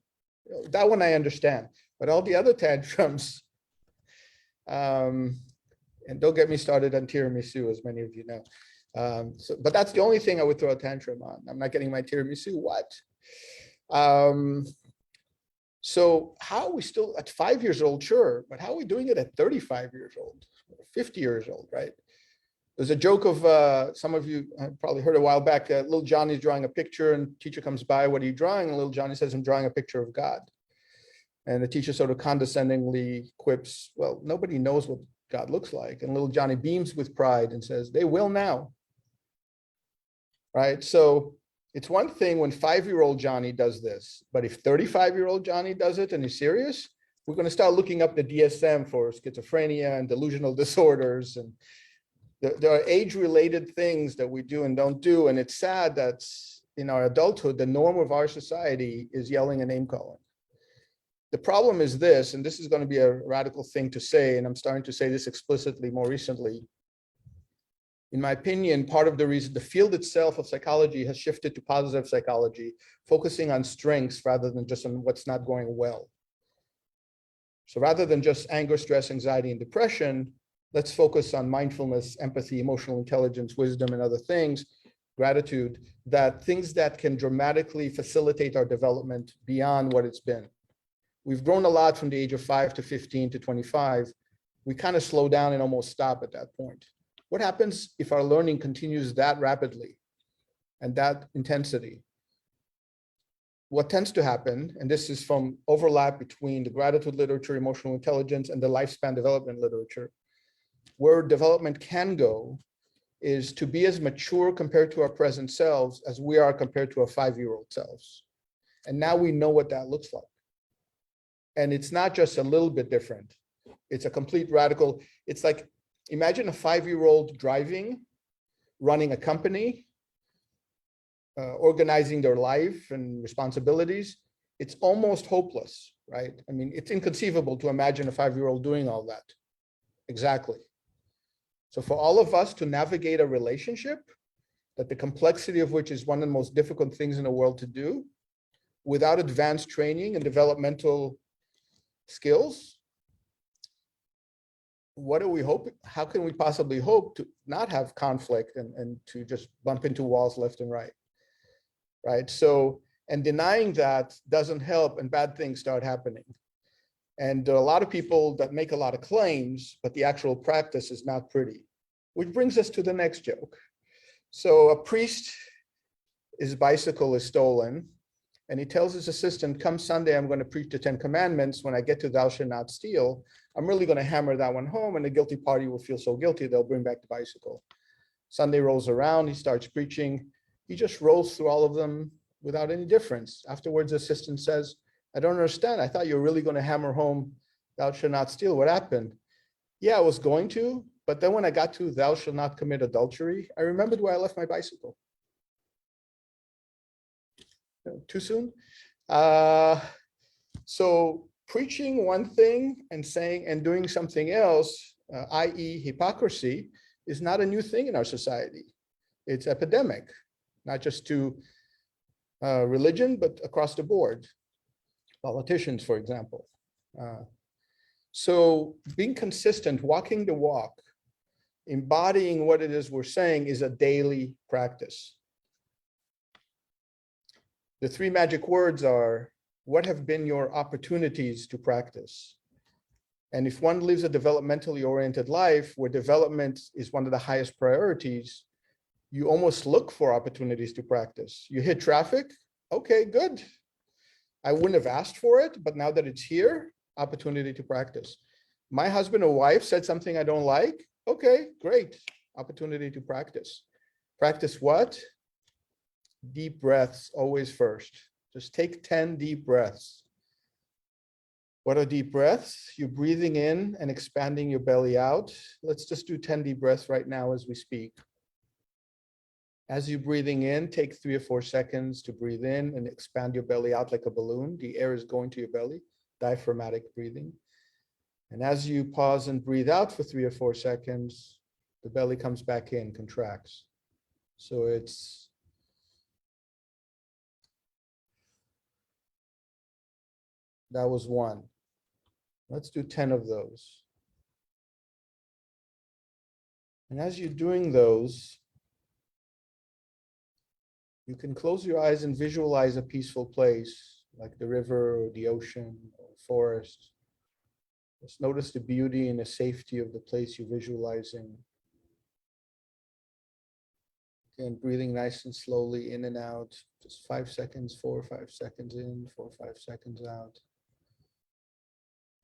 That one I understand, but all the other tantrums, and don't get me started on tiramisu, as many of you know. But that's the only thing I would throw a tantrum on. I'm not getting my tiramisu, what? So how are we still at 5 years old? Sure, but how are we doing it at 35 years old, 50 years old, right? There's a joke of, some of you probably heard a while back, little Johnny's drawing a picture and teacher comes by, what are you drawing? And little Johnny says, I'm drawing a picture of God. And the teacher sort of condescendingly quips, well, nobody knows what God looks like. And little Johnny beams with pride and says, they will now. Right? So it's one thing when 5-year-old Johnny does this, but if 35-year-old Johnny does it and he's serious, we're going to start looking up the DSM for schizophrenia and delusional disorders. And there are age-related things that we do and don't do. And it's sad that in our adulthood, the norm of our society is yelling and name-calling. The problem is this, and this is going to be a radical thing to say, and I'm starting to say this explicitly more recently. In my opinion, part of the reason the field itself of psychology has shifted to positive psychology, focusing on strengths rather than just on what's not going well. So rather than just anger, stress, anxiety, and depression, let's focus on mindfulness, empathy, emotional intelligence, wisdom, and other things, gratitude, things that can dramatically facilitate our development beyond what it's been. We've grown a lot from the age of 5 to 15 to 25. We kind of slow down and almost stop at that point. What happens if our learning continues that rapidly and that intensity? What tends to happen, and this is from overlap between the gratitude literature, emotional intelligence, and the lifespan development literature, where development can go is to be as mature compared to our present selves as we are compared to our 5-year-old selves. And now we know what that looks like. And it's not just a little bit different. It's a complete radical. It's like, imagine a 5-year-old driving, running a company, organizing their life and responsibilities. It's almost hopeless, right? I mean, it's inconceivable to imagine a 5-year-old doing all that. Exactly. So for all of us to navigate a relationship, that the complexity of which is one of the most difficult things in the world to do, without advanced training and developmental skills, what are we hoping? How can we possibly hope to not have conflict and to just bump into walls left and right? Right. So, and denying that doesn't help, and bad things start happening. And there are a lot of people that make a lot of claims, but the actual practice is not pretty, which brings us to the next joke. So a priest, his bicycle is stolen, and he tells his assistant, come Sunday, I'm going to preach the 10 Commandments. When I get to thou shalt not steal, I'm really going to hammer that one home, and the guilty party will feel so guilty, they'll bring back the bicycle. Sunday rolls around, he starts preaching. He just rolls through all of them without any difference. Afterwards, the assistant says, I don't understand. I thought you were really going to hammer home, thou shalt not steal. What happened? Yeah, I was going to, but then when I got to thou shalt not commit adultery, I remembered where I left my bicycle. Too soon? So preaching one thing and saying and doing something else, i.e. hypocrisy, is not a new thing in our society. It's epidemic, not just to religion, but across the board. Politicians, for example. So being consistent, walking the walk, embodying what it is we're saying is a daily practice. The three magic words are, what have been your opportunities to practice? And if one lives a developmentally oriented life where development is one of the highest priorities, you almost look for opportunities to practice. You hit traffic, okay, good. I wouldn't have asked for it, but now that it's here, opportunity to practice. My husband or wife said something I don't like, okay, great, opportunity to practice. Practice what? Deep breaths, always first. Just take 10 deep breaths. What are deep breaths? You're breathing in and expanding your belly out. Let's just do 10 deep breaths right now as we speak. As you're breathing in, take 3 or 4 seconds to breathe in and expand your belly out like a balloon. The air is going to your belly, diaphragmatic breathing. And as you pause and breathe out for 3 or 4 seconds, the belly comes back in, contracts. So it's that was 1. Let's do 10 of those. And as you're doing those, you can close your eyes and visualize a peaceful place like the river or the ocean or forest. Just notice the beauty and the safety of the place you're visualizing. Again, breathing nice and slowly in and out, just 5 seconds, 4 or 5 seconds in, 4 or 5 seconds out.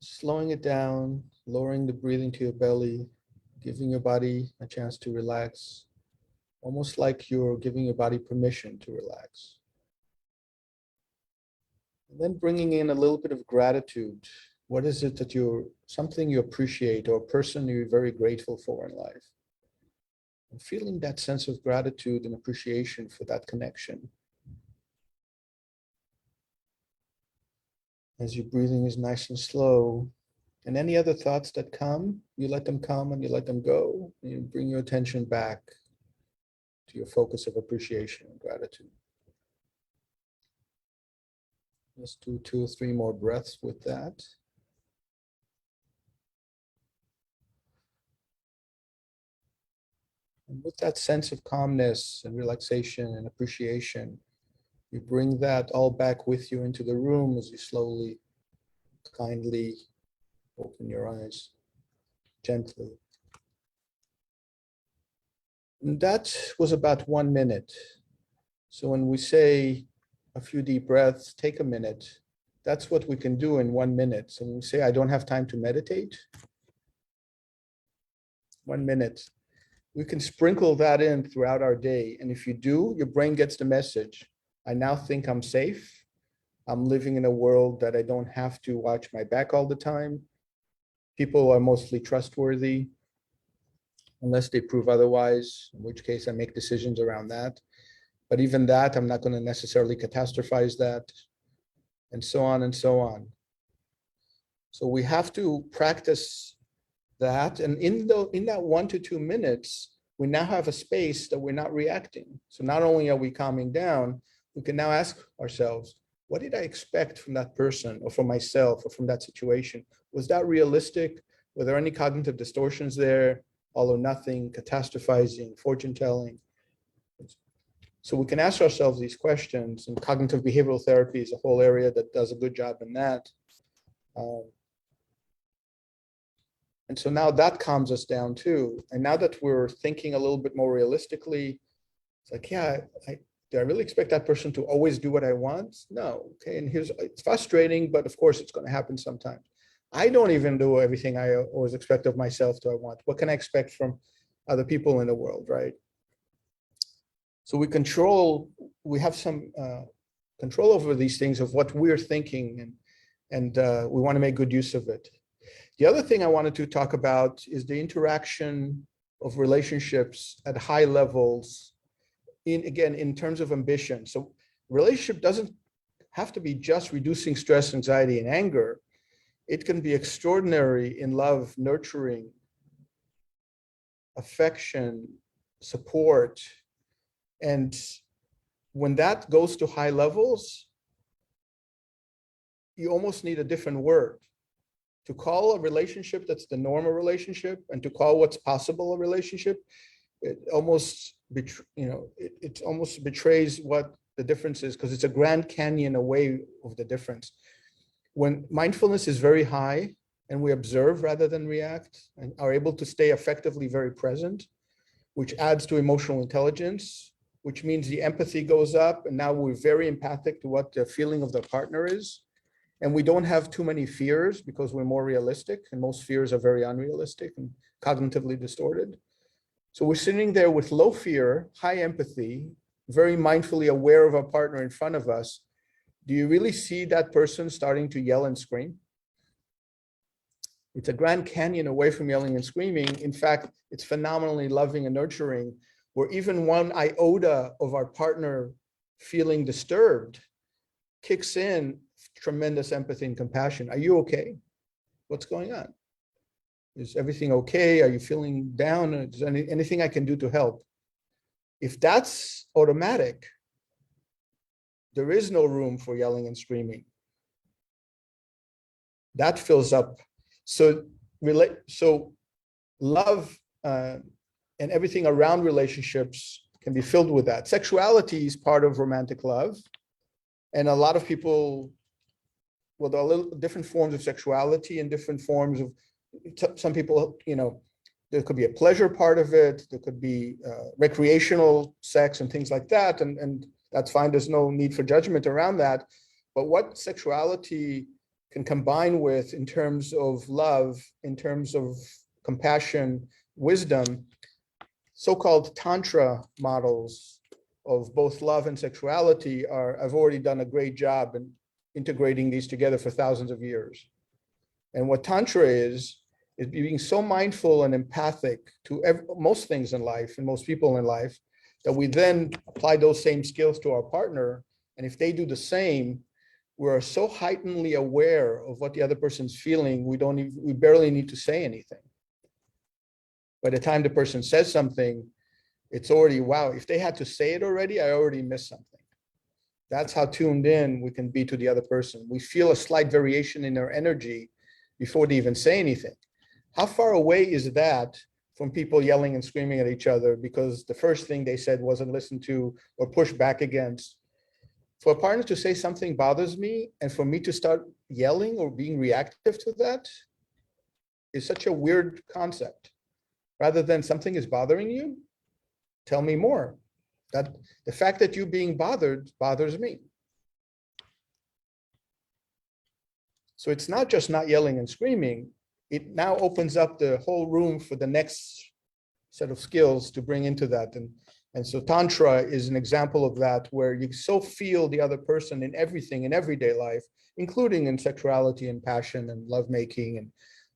Slowing it down, lowering the breathing to your belly, giving your body a chance to relax, almost like you're giving your body permission to relax. And then bringing in a little bit of gratitude. What is it that something you appreciate or a person you're very grateful for in life? And feeling that sense of gratitude and appreciation for that connection. As your breathing is nice and slow, and any other thoughts that come, you let them come and you let them go. And you bring your attention back to your focus of appreciation and gratitude. Let's do 2 or 3 more breaths with that. And with that sense of calmness and relaxation and appreciation, you bring that all back with you into the room as you slowly, kindly open your eyes, gently. And that was about 1 minute. So when we say a few deep breaths, take a minute, that's what we can do in 1 minute. So when we say, I don't have time to meditate, 1 minute. We can sprinkle that in throughout our day. And if you do, your brain gets the message. I now think I'm safe. I'm living in a world that I don't have to watch my back all the time. People are mostly trustworthy, unless they prove otherwise, in which case I make decisions around that. But even that, I'm not going to necessarily catastrophize that, and so on and so on. So we have to practice that. And in that 1 to 2 minutes, we now have a space that we're not reacting. So not only are we calming down, we can now ask ourselves, what did I expect from that person or from myself or from that situation? Was that realistic? Were there any cognitive distortions there? All or nothing, catastrophizing, fortune telling? So we can ask ourselves these questions, and cognitive behavioral therapy is a whole area that does a good job in that. And so now that calms us down too. And now that we're thinking a little bit more realistically, it's like, yeah, do I really expect that person to always do what I want? No. Okay. And it's frustrating, but of course it's going to happen sometimes. I don't even do everything I always expect of myself to I want. What can I expect from other people in the world, right? So we have some control over these things of what we're thinking, and we want to make good use of it. The other thing I wanted to talk about is the interaction of relationships at high levels, in terms of ambition. So relationship doesn't have to be just reducing stress, anxiety, and anger. It can be extraordinary in love, nurturing, affection, support. And when that goes to high levels, you almost need a different word To call a relationship that's the normal relationship and to call what's possible a relationship, it almost it almost betrays what the difference is, because it's a Grand Canyon away of the difference. When mindfulness is very high and we observe rather than react and are able to stay effectively very present, which adds to emotional intelligence, which means the empathy goes up, and now we're very empathic to what the feeling of the partner is. And we don't have too many fears because we're more realistic, and most fears are very unrealistic and cognitively distorted. So we're sitting there with low fear, high empathy, very mindfully aware of our partner in front of us. Do you really see that person starting to yell and scream? It's a Grand Canyon away from yelling and screaming. In fact, it's phenomenally loving and nurturing, where even one iota of our partner feeling disturbed kicks in tremendous empathy and compassion. Are you okay? What's going on? Is everything okay? Are you feeling down? Is there anything I can do to help? If that's automatic, there is no room for yelling and screaming. That fills up. So love and everything around relationships can be filled with that. Sexuality is part of romantic love. And a lot of people, well, there are little different forms of sexuality and different forms of, some people, there could be a pleasure part of it. There could be recreational sex and things like that. And that's fine. There's no need for judgment around that. But what sexuality can combine with in terms of love, in terms of compassion, wisdom, so-called Tantra models of both love and sexuality I've already done a great job in integrating these together for thousands of years. And what Tantra is being so mindful and empathic to most things in life and most people in life, that we then apply those same skills to our partner. And if they do the same, we're so heightenedly aware of what the other person's feeling, we barely need to say anything. By the time the person says something, it's already, wow, if they had to say it already, I already missed something. That's how tuned in we can be to the other person. We feel a slight variation in their energy before they even say anything. How far away is that from people yelling and screaming at each other because the first thing they said wasn't listened to or pushed back against? For a partner to say something bothers me and for me to start yelling or being reactive to that is such a weird concept. Rather than something is bothering you, tell me more. That the fact that you being bothered bothers me. So it's not just not yelling and screaming. It now opens up the whole room for the next set of skills to bring into that. And so Tantra is an example of that, where you so feel the other person in everything in everyday life, including in sexuality and passion and lovemaking and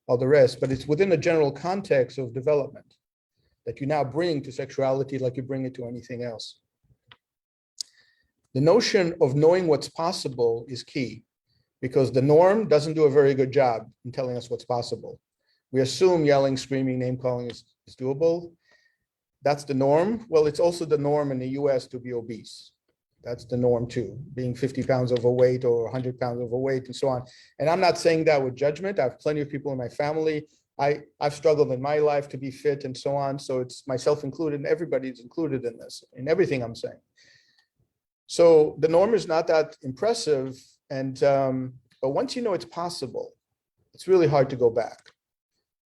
all the rest, but it's within a general context of development that you now bring to sexuality like you bring it to anything else. The notion of knowing what's possible is key, because the norm doesn't do a very good job in telling us what's possible. We assume yelling, screaming, name calling is doable. That's the norm. Well, it's also the norm in the US to be obese. That's the norm too, being 50 pounds overweight or 100 pounds overweight and so on. And I'm not saying that with judgment. I have plenty of people in my family. I've struggled in my life to be fit and so on. So it's myself included, and everybody's included in this, in everything I'm saying. So the norm is not that impressive. And but once you know it's possible, it's really hard to go back,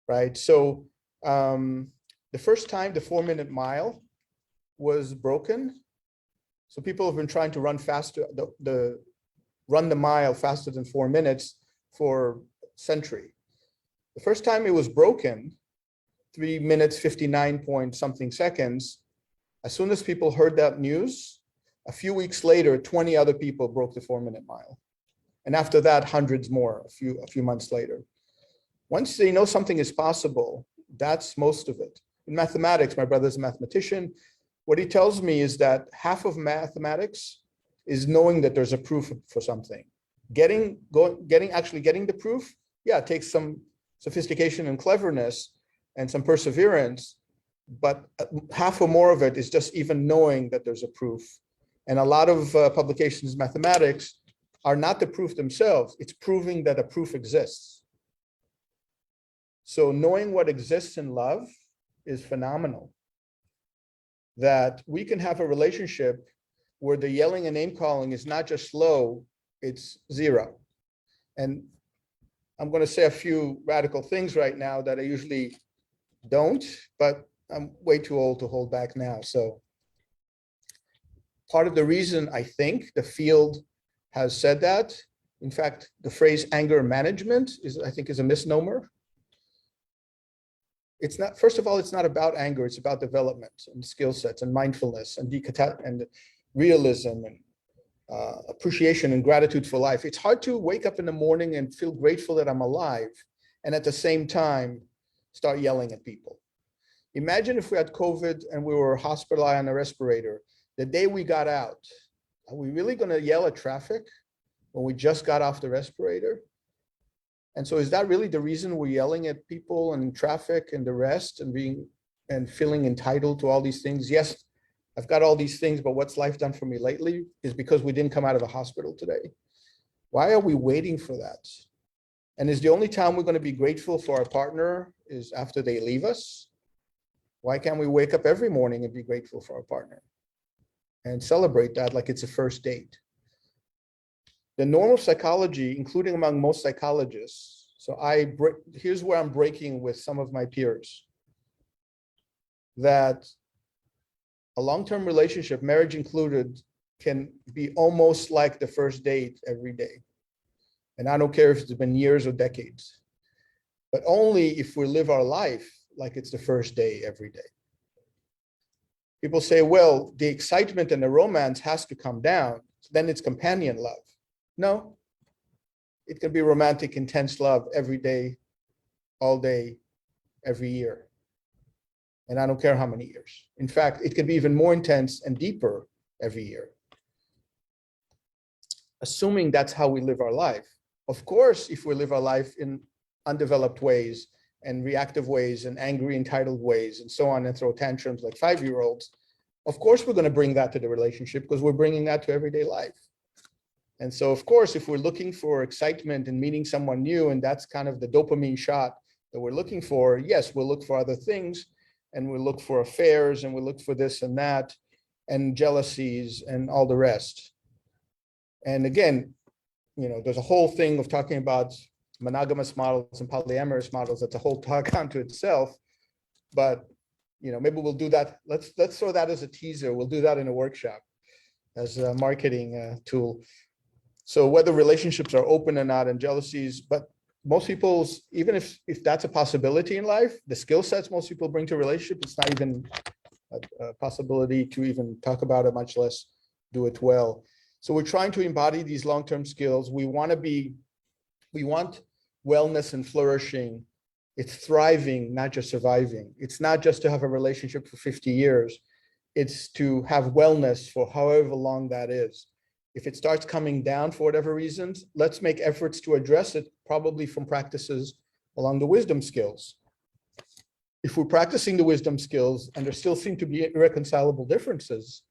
right? So the first time the 4-minute mile was broken, so people have been trying to run faster, run the mile faster than 4 minutes for a century. The first time it was broken, 3 minutes, 59 point something seconds, as soon as people heard that news, a few weeks later, 20 other people broke the 4-minute mile. And after that, hundreds more a few months later. Once they know something is possible, that's most of it. In mathematics, my brother's a mathematician. What he tells me is that half of mathematics is knowing that there's a proof for something. Getting the proof, yeah, it takes some sophistication and cleverness and some perseverance, but half or more of it is just even knowing that there's a proof. And a lot of publications in mathematics are not the proof themselves, it's proving that a proof exists. So knowing what exists in love is phenomenal. That we can have a relationship where the yelling and name calling is not just low, it's zero. And I'm going to say a few radical things right now that I usually don't, but I'm way too old to hold back now. So part of the reason I think the field has said that, in fact, the phrase anger management is, I think, is a misnomer. It's not, first of all, it's not about anger, it's about development and skill sets and mindfulness and realism and appreciation and gratitude for life. It's hard to wake up in the morning and feel grateful that I'm alive and at the same time start yelling at people. Imagine if we had COVID and we were hospitalized on a respirator. The day we got out, are we really going to yell at traffic when we just got off the respirator? And so is that really the reason we're yelling at people and traffic and the rest and feeling entitled to all these things? Yes, I've got all these things, but what's life done for me lately is because we didn't come out of the hospital today. Why are we waiting for that? And is the only time we're going to be grateful for our partner is after they leave us? Why can't we wake up every morning and be grateful for our partner and celebrate that like it's a first date? The normal psychology, including among most psychologists, so here's where I'm breaking with some of my peers, that a long-term relationship, marriage included, can be almost like the first date every day. And I don't care if it's been years or decades, but only if we live our life like it's the first day every day. People say, well, the excitement and the romance has to come down, then it's companion love. No, it can be romantic, intense love every day, all day, every year. And I don't care how many years. In fact, it can be even more intense and deeper every year. Assuming that's how we live our life. Of course, if we live our life in undeveloped ways and reactive ways and angry, entitled ways and so on and throw tantrums like 5-year-olds, of course, we're going to bring that to the relationship because we're bringing that to everyday life. And so, of course, if we're looking for excitement and meeting someone new, and that's kind of the dopamine shot that we're looking for, yes, we'll look for other things and we'll look for affairs and we'll look for this and that and jealousies and all the rest. And again, you know, there's a whole thing of talking about monogamous models and polyamorous models. That's a whole talk unto itself. But, you know, maybe we'll do that. Let's throw that as a teaser. We'll do that in a workshop as a marketing tool. So whether relationships are open or not and jealousies, but most people's, even if that's a possibility in life, the skill sets most people bring to a relationship, it's not even a possibility to even talk about it, much less do it well. So we're trying to embody these long-term skills. We want wellness and flourishing. It's thriving, not just surviving. It's not just to have a relationship for 50 years. It's to have wellness for however long that is. If it starts coming down for whatever reasons, let's make efforts to address it, probably from practices along the wisdom skills. If we're practicing the wisdom skills and there still seem to be irreconcilable differences,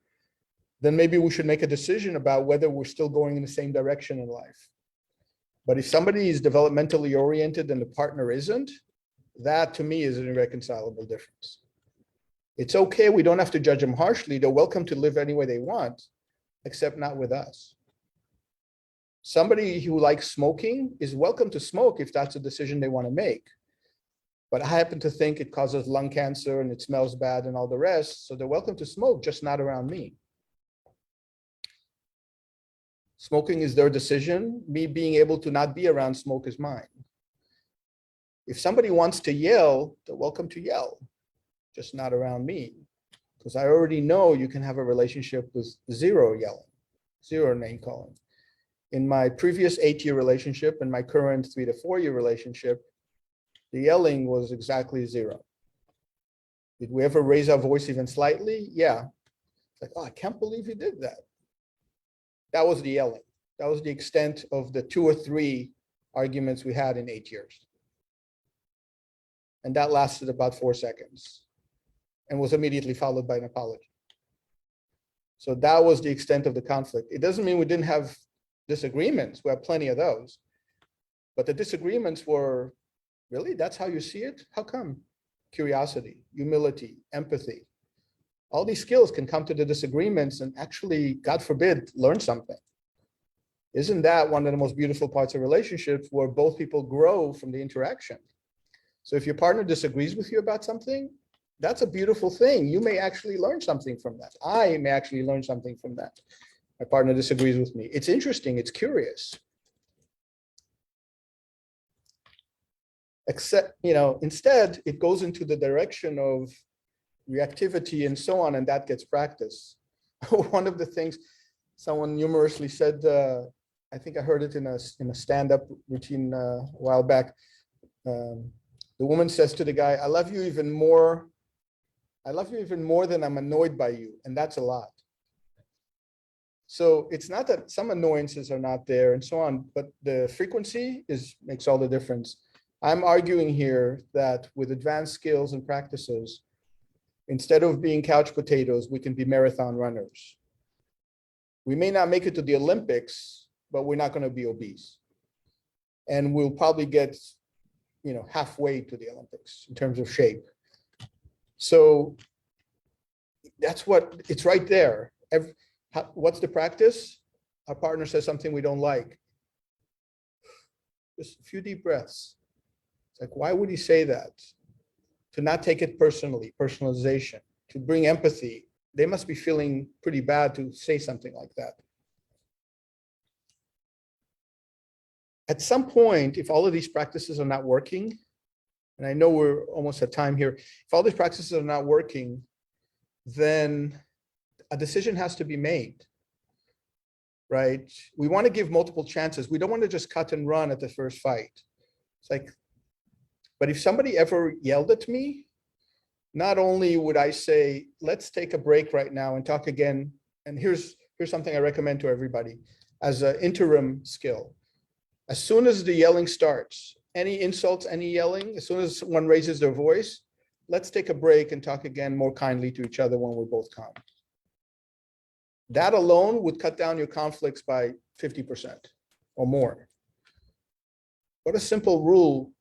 then maybe we should make a decision about whether we're still going in the same direction in life. But if somebody is developmentally oriented and the partner isn't, that to me is an irreconcilable difference. It's okay, we don't have to judge them harshly. They're welcome to live any way they want, except not with us. Somebody who likes smoking is welcome to smoke if that's a decision they want to make. But I happen to think it causes lung cancer and it smells bad and all the rest. So they're welcome to smoke, just not around me. Smoking is their decision. Me being able to not be around smoke is mine. If somebody wants to yell, they're welcome to yell, just not around me. Because I already know you can have a relationship with zero yelling, zero name calling. In my previous 8-year relationship and my current 3 to 4 year relationship, the yelling was exactly zero. Did we ever raise our voice even slightly? Yeah. It's like, oh, I can't believe you did that. That was the yelling. That was the extent of the 2 or 3 arguments we had in 8 years. And that lasted about 4 seconds and was immediately followed by an apology. So that was the extent of the conflict. It doesn't mean we didn't have disagreements. We have plenty of those. But the disagreements were Really? That's how you see it? How come? Curiosity, humility, empathy. All these skills can come to the disagreements and actually, God forbid, learn something. Isn't that one of the most beautiful parts of relationships, where both people grow from the interaction? So if your partner disagrees with you about something, that's a beautiful thing. You may actually learn something from that. I may actually learn something from that. My partner disagrees with me. It's interesting. It's curious. Except, instead, it goes into the direction of reactivity and so on, and that gets practice. One of the things someone humorously said, I think I heard it in a stand-up routine a while back. The woman says to the guy, I love you even more than I'm annoyed by you. And that's a lot. So it's not that some annoyances are not there and so on, but the frequency makes all the difference. I'm arguing here that with advanced skills and practices, instead of being couch potatoes, we can be marathon runners. We may not make it to the Olympics, but we're not going to be obese. And we'll probably get, halfway to the Olympics in terms of shape. So that's it's right there. What's the practice? Our partner says something we don't like. Just a few deep breaths. It's like, why would he say that? To not take it personally, personalization, to bring empathy. They must be feeling pretty bad to say something like that. At some point, if all of these practices are not working, and I know we're almost at time here, if all these practices are not working, then a decision has to be made, right? We want to give multiple chances. We don't want to just cut and run at the first fight. It's like, but if somebody ever yelled at me, not only would I say, let's take a break right now and talk again. And here's something I recommend to everybody as an interim skill. As soon as the yelling starts, any insults, any yelling, as soon as one raises their voice, let's take a break and talk again more kindly to each other when we're both calm. That alone would cut down your conflicts by 50% or more. What a simple rule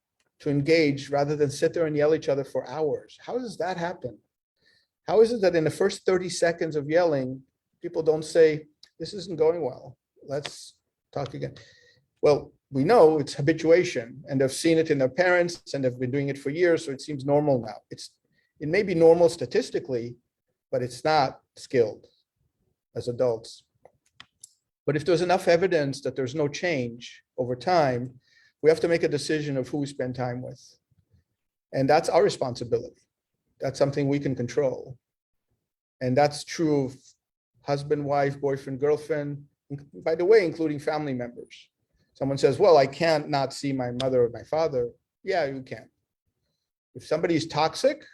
to engage rather than sit there and yell at each other for hours. How does that happen? How is it that in the first 30 seconds of yelling, people don't say, this isn't going well, let's talk again? Well, we know it's habituation, and they've seen it in their parents, and they've been doing it for years, so it seems normal now. It may be normal statistically, but it's not skilled as adults. But if there's enough evidence that there's no change over time, we have to make a decision of who we spend time with. And that's our responsibility. That's something we can control. And that's true of husband, wife, boyfriend, girlfriend, by the way, including family members. Someone says, well, I can't not see my mother or my father. Yeah, you can. If somebody is toxic,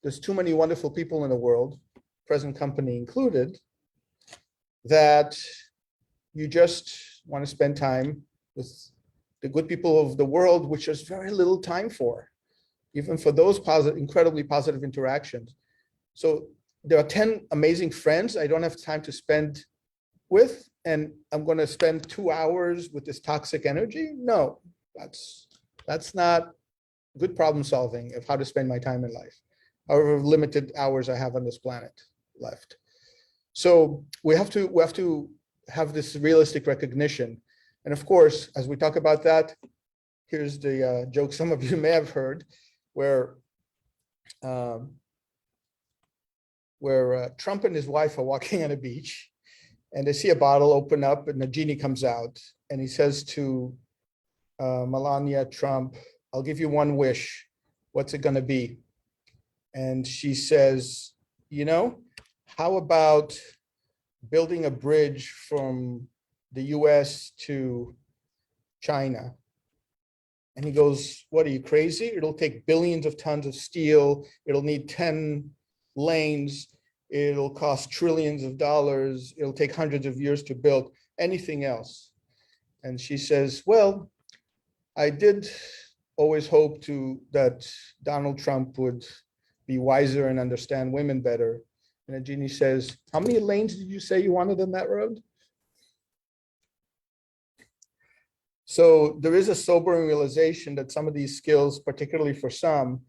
there's too many wonderful people in the world, present company included, that you just want to spend time with the good people of the world, which there's very little time for, even for those incredibly positive interactions. So there are 10 amazing friends I don't have time to spend with, and I'm going to spend 2 hours with this toxic energy. No, that's not good problem solving of how to spend my time in life, however limited hours I have on this planet left. So we have to have this realistic recognition. And of course, as we talk about that, here's the joke some of you may have heard, where Trump and his wife are walking on a beach, and they see a bottle open up, and the genie comes out, and he says to Melania Trump, I'll give you one wish. What's it going to be? And she says, how about building a bridge from the US to China? And he goes, what, are you crazy? It'll take billions of tons of steel. It'll need 10 lanes. It'll cost trillions of dollars. It'll take hundreds of years to build. Anything else? And she says, well, I did always hope that Donald Trump would be wiser and understand women better. And the genie says, how many lanes did you say you wanted on that road? So there is a sobering realization that some of these skills, particularly for some,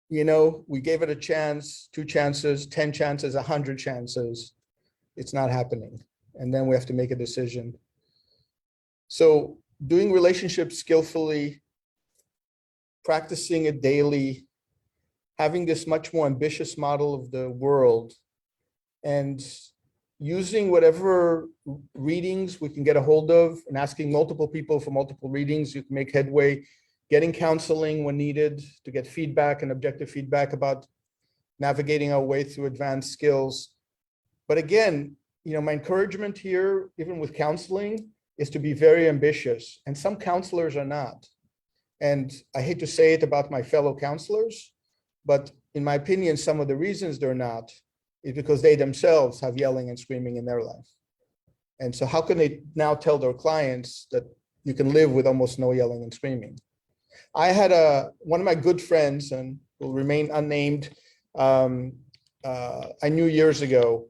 we gave it a chance, 2 chances, 10 chances, 100 chances. It's not happening. And then we have to make a decision. So doing relationships skillfully, practicing it daily, having this much more ambitious model of the world, and using whatever readings we can get a hold of and asking multiple people for multiple readings, you can make headway, getting counseling when needed to get feedback and objective feedback about navigating our way through advanced skills. But again, my encouragement here, even with counseling, is to be very ambitious. And some counselors are not. And I hate to say it about my fellow counselors, but in my opinion, some of the reasons they're not is because they themselves have yelling and screaming in their life. And so how can they now tell their clients that you can live with almost no yelling and screaming? I had one of my good friends, and will remain unnamed, I knew years ago.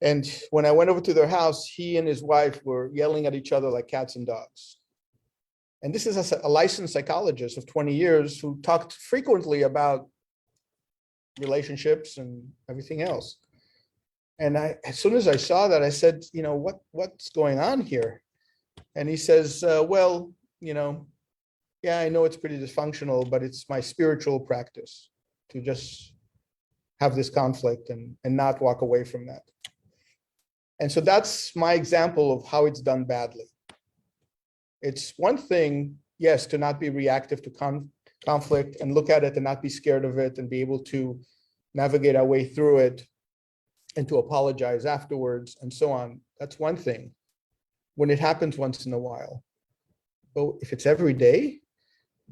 And when I went over to their house, he and his wife were yelling at each other like cats and dogs. And this is a licensed psychologist of 20 years who talked frequently about relationships and everything else. And as soon as I saw that, I said, what's going on here? And he says, well, yeah, I know it's pretty dysfunctional, but it's my spiritual practice to just have this conflict and not walk away from that. And so that's my example of how it's done badly. It's one thing, yes, to not be reactive to conflict and look at it and not be scared of it and be able to navigate our way through it and to apologize afterwards and so on. That's one thing when it happens once in a while. But if it's every day,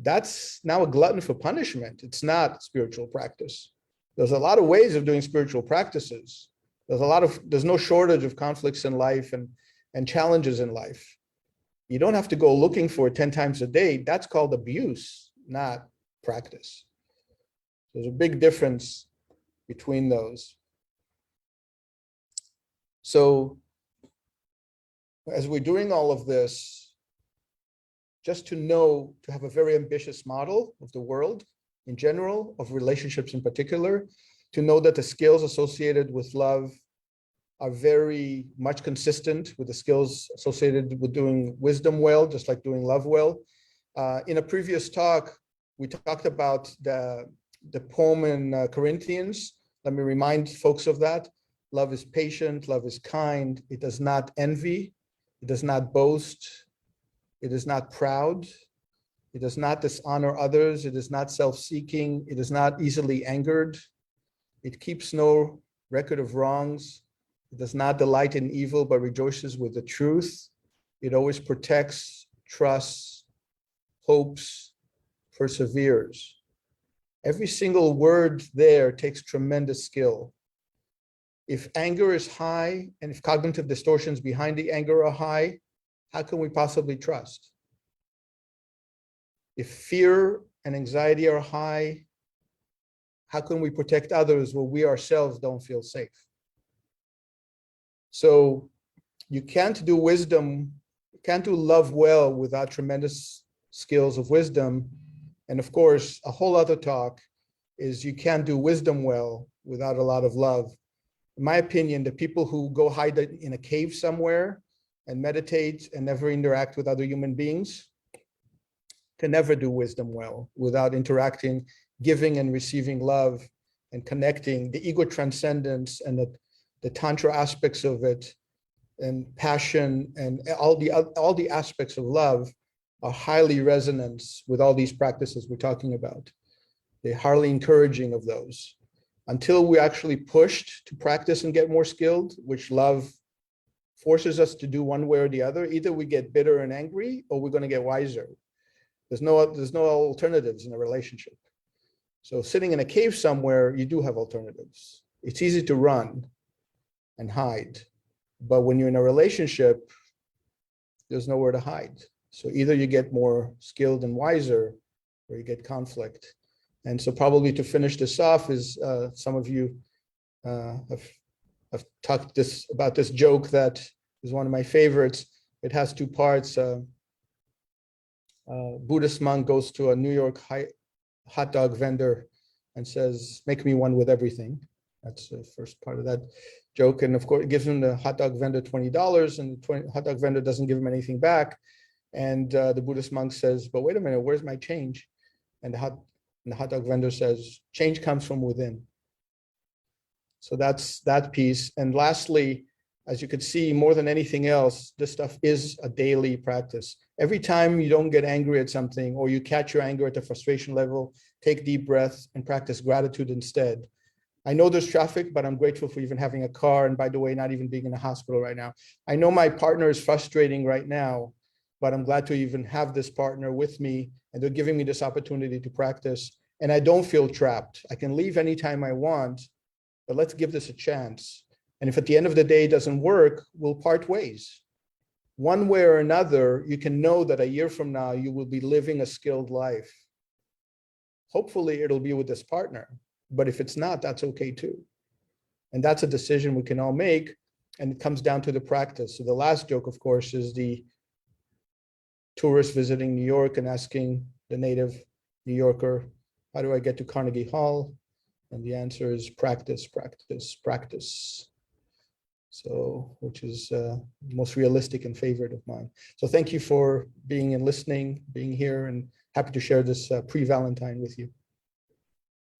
that's now a glutton for punishment. It's not spiritual practice. There's a lot of ways of doing spiritual practices. There's no shortage of conflicts in life and challenges in life. You don't have to go looking for it 10 times a day. That's called abuse, not practice. There's a big difference between those. So as we're doing all of this, just to have a very ambitious model of the world in general, of relationships in particular, to know that the skills associated with love are very much consistent with the skills associated with doing wisdom well, just like doing love well. In a previous talk, we talked about the poem in Corinthians. Let me remind folks of that. Love is patient, love is kind. It does not envy. It does not boast. It is not proud. It does not dishonor others. It is not self-seeking. It is not easily angered. It keeps no record of wrongs. It does not delight in evil, but rejoices with the truth. It always protects, trusts, hopes, perseveres. Every single word there takes tremendous skill. If anger is high and if cognitive distortions behind the anger are high, how can we possibly trust? If fear and anxiety are high, how can we protect others where we ourselves don't feel safe? So you can't do wisdom, you can't do love well without tremendous skills of wisdom. And of course, a whole other talk is you can't do wisdom well without a lot of love. In my opinion, the people who go hide in a cave somewhere and meditate and never interact with other human beings can never do wisdom well without interacting, giving and receiving love and connecting. The ego transcendence and the tantra aspects of it and passion and all the aspects of love are highly resonant with all these practices we're talking about. They're highly encouraging of those. Until we're actually pushed to practice and get more skilled, which love forces us to do one way or the other, either we get bitter and angry or we're going to get wiser. There's no alternatives in a relationship. So sitting in a cave somewhere, you do have alternatives. It's easy to run and hide. But when you're in a relationship, there's nowhere to hide. So either you get more skilled and wiser or you get conflict. And so probably to finish this off is some of you have talked about this joke that is one of my favorites. It has two parts. Buddhist monk goes to a New York hot dog vendor and says, make me one with everything. That's the first part of that joke. And of course, it gives him the hot dog vendor $20, and the hot dog vendor doesn't give him anything back. And the Buddhist monk says, but wait a minute, where's my change? And the hot dog vendor says, change comes from within. So that's that piece. And lastly, as you could see, more than anything else, this stuff is a daily practice. Every time you don't get angry at something, or you catch your anger at the frustration level, take deep breaths and practice gratitude instead. I know there's traffic, but I'm grateful for even having a car. And by the way, not even being in a hospital right now. I know my partner is frustrating right now, but I'm glad to even have this partner with me, and they're giving me this opportunity to practice. And I don't feel trapped. I can leave anytime I want, but let's give this a chance. And if at the end of the day it doesn't work, we'll part ways. One way or another, you can know that a year from now, you will be living a skilled life. Hopefully it'll be with this partner, but if it's not, that's okay too. And that's a decision we can all make, and it comes down to the practice. So the last joke, of course, is the tourist visiting New York and asking the native New Yorker, how do I get to Carnegie Hall? And the answer is practice, practice, practice. So, which is the most realistic and favorite of mine. So thank you for being and listening, being here, and happy to share this pre-Valentine with you.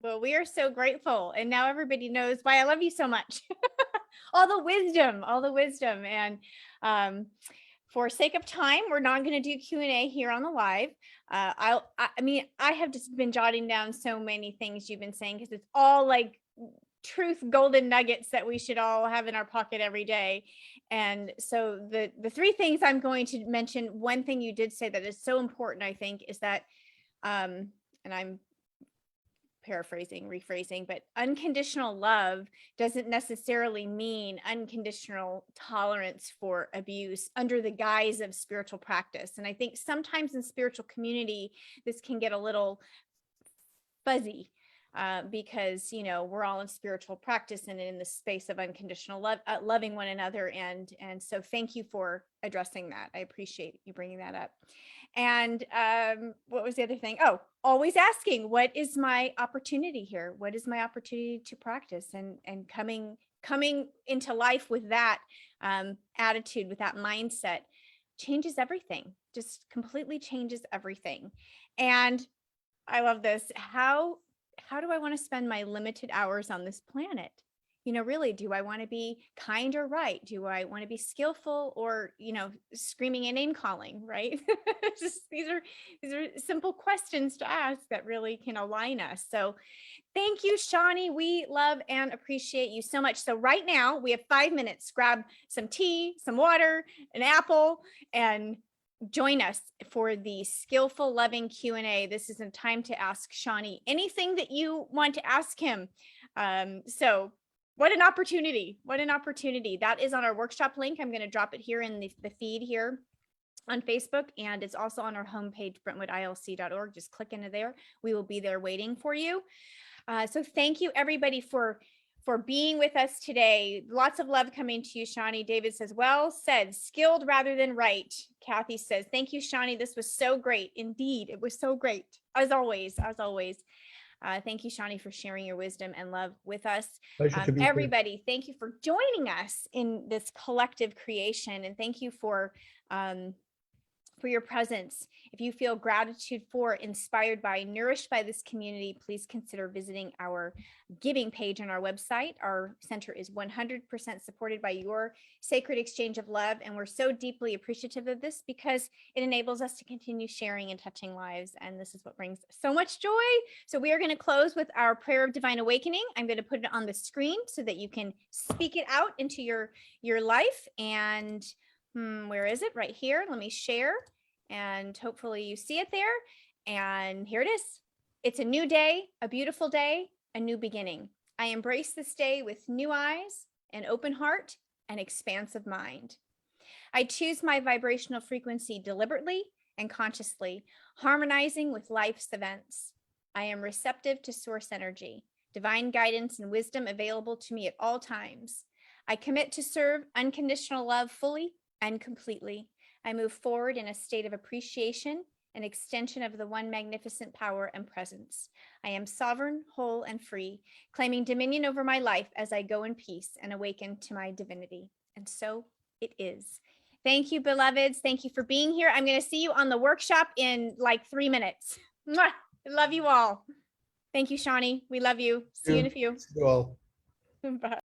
Well, we are so grateful. And now everybody knows why I love you so much. all the wisdom. And for sake of time, we're not going to do Q&A here on the live. I have just been jotting down so many things you've been saying, because it's all like truth golden nuggets that we should all have in our pocket every day. And so the three things I'm going to mention, one thing you did say that is so important, I think, is that, and I'm rephrasing, but unconditional love doesn't necessarily mean unconditional tolerance for abuse under the guise of spiritual practice. And I think sometimes in spiritual community, this can get a little fuzzy. Because, we're all in spiritual practice and in the space of unconditional love, loving one another. And so thank you for addressing that. I appreciate you bringing that up. And what was the other thing? Oh, always asking, what is my opportunity here? What is my opportunity to practice? And coming into life with that attitude, with that mindset, changes everything, just completely changes everything. And I love this. How do I want to spend my limited hours on this planet? Really, do I want to be kind or right? Do I want to be skillful or, screaming and name calling, right? These are simple questions to ask that really can align us. So thank you, Shani. We love and appreciate you so much. So right now we have 5 minutes. Grab some tea, some water, an apple, and join us for the Skillful Loving Q&A. This is a time to ask Shani anything that you want to ask him. So what an opportunity. What an opportunity. That is on our workshop link. I'm going to drop it here in the feed here on Facebook, and it's also on our homepage, brentwoodilc.org. Just click into there. We will be there waiting for you. So thank you, everybody, for being with us today. Lots of love coming to you, Shani. David says, well said, skilled rather than right. Kathy says, thank you, Shani. This was so great. Indeed, it was so great. As always. Thank you, Shani, for sharing your wisdom and love with us. Pleasure to be here. Everybody, thank you for joining us in this collective creation. And thank you for your presence. If you feel gratitude for, inspired by, nourished by this community, please consider visiting our giving page on our website. Our center is 100% supported by your sacred exchange of love. And we're so deeply appreciative of this because it enables us to continue sharing and touching lives. And this is what brings so much joy. So we are going to close with our prayer of divine awakening. I'm going to put it on the screen so that you can speak it out into your life. And where is it? Right here. Let me share, and hopefully you see it there. And here it is. It's a new day, a beautiful day, a new beginning. I embrace this day with new eyes, an open heart, and expansive mind. I choose my vibrational frequency deliberately and consciously, harmonizing with life's events. I am receptive to source energy, divine guidance and wisdom available to me at all times. I commit to serve unconditional love fully and completely. I move forward in a state of appreciation an extension of the one magnificent power and presence. I am sovereign, whole, and free, claiming dominion over my life as I go in peace and awaken to my divinity. And so it is. Thank you, beloveds. Thank you for being here. I'm going to see you on the workshop in like 3 minutes. Mwah! I love you all. Thank you, Shani. We love you. See you in a few. See you all. Bye.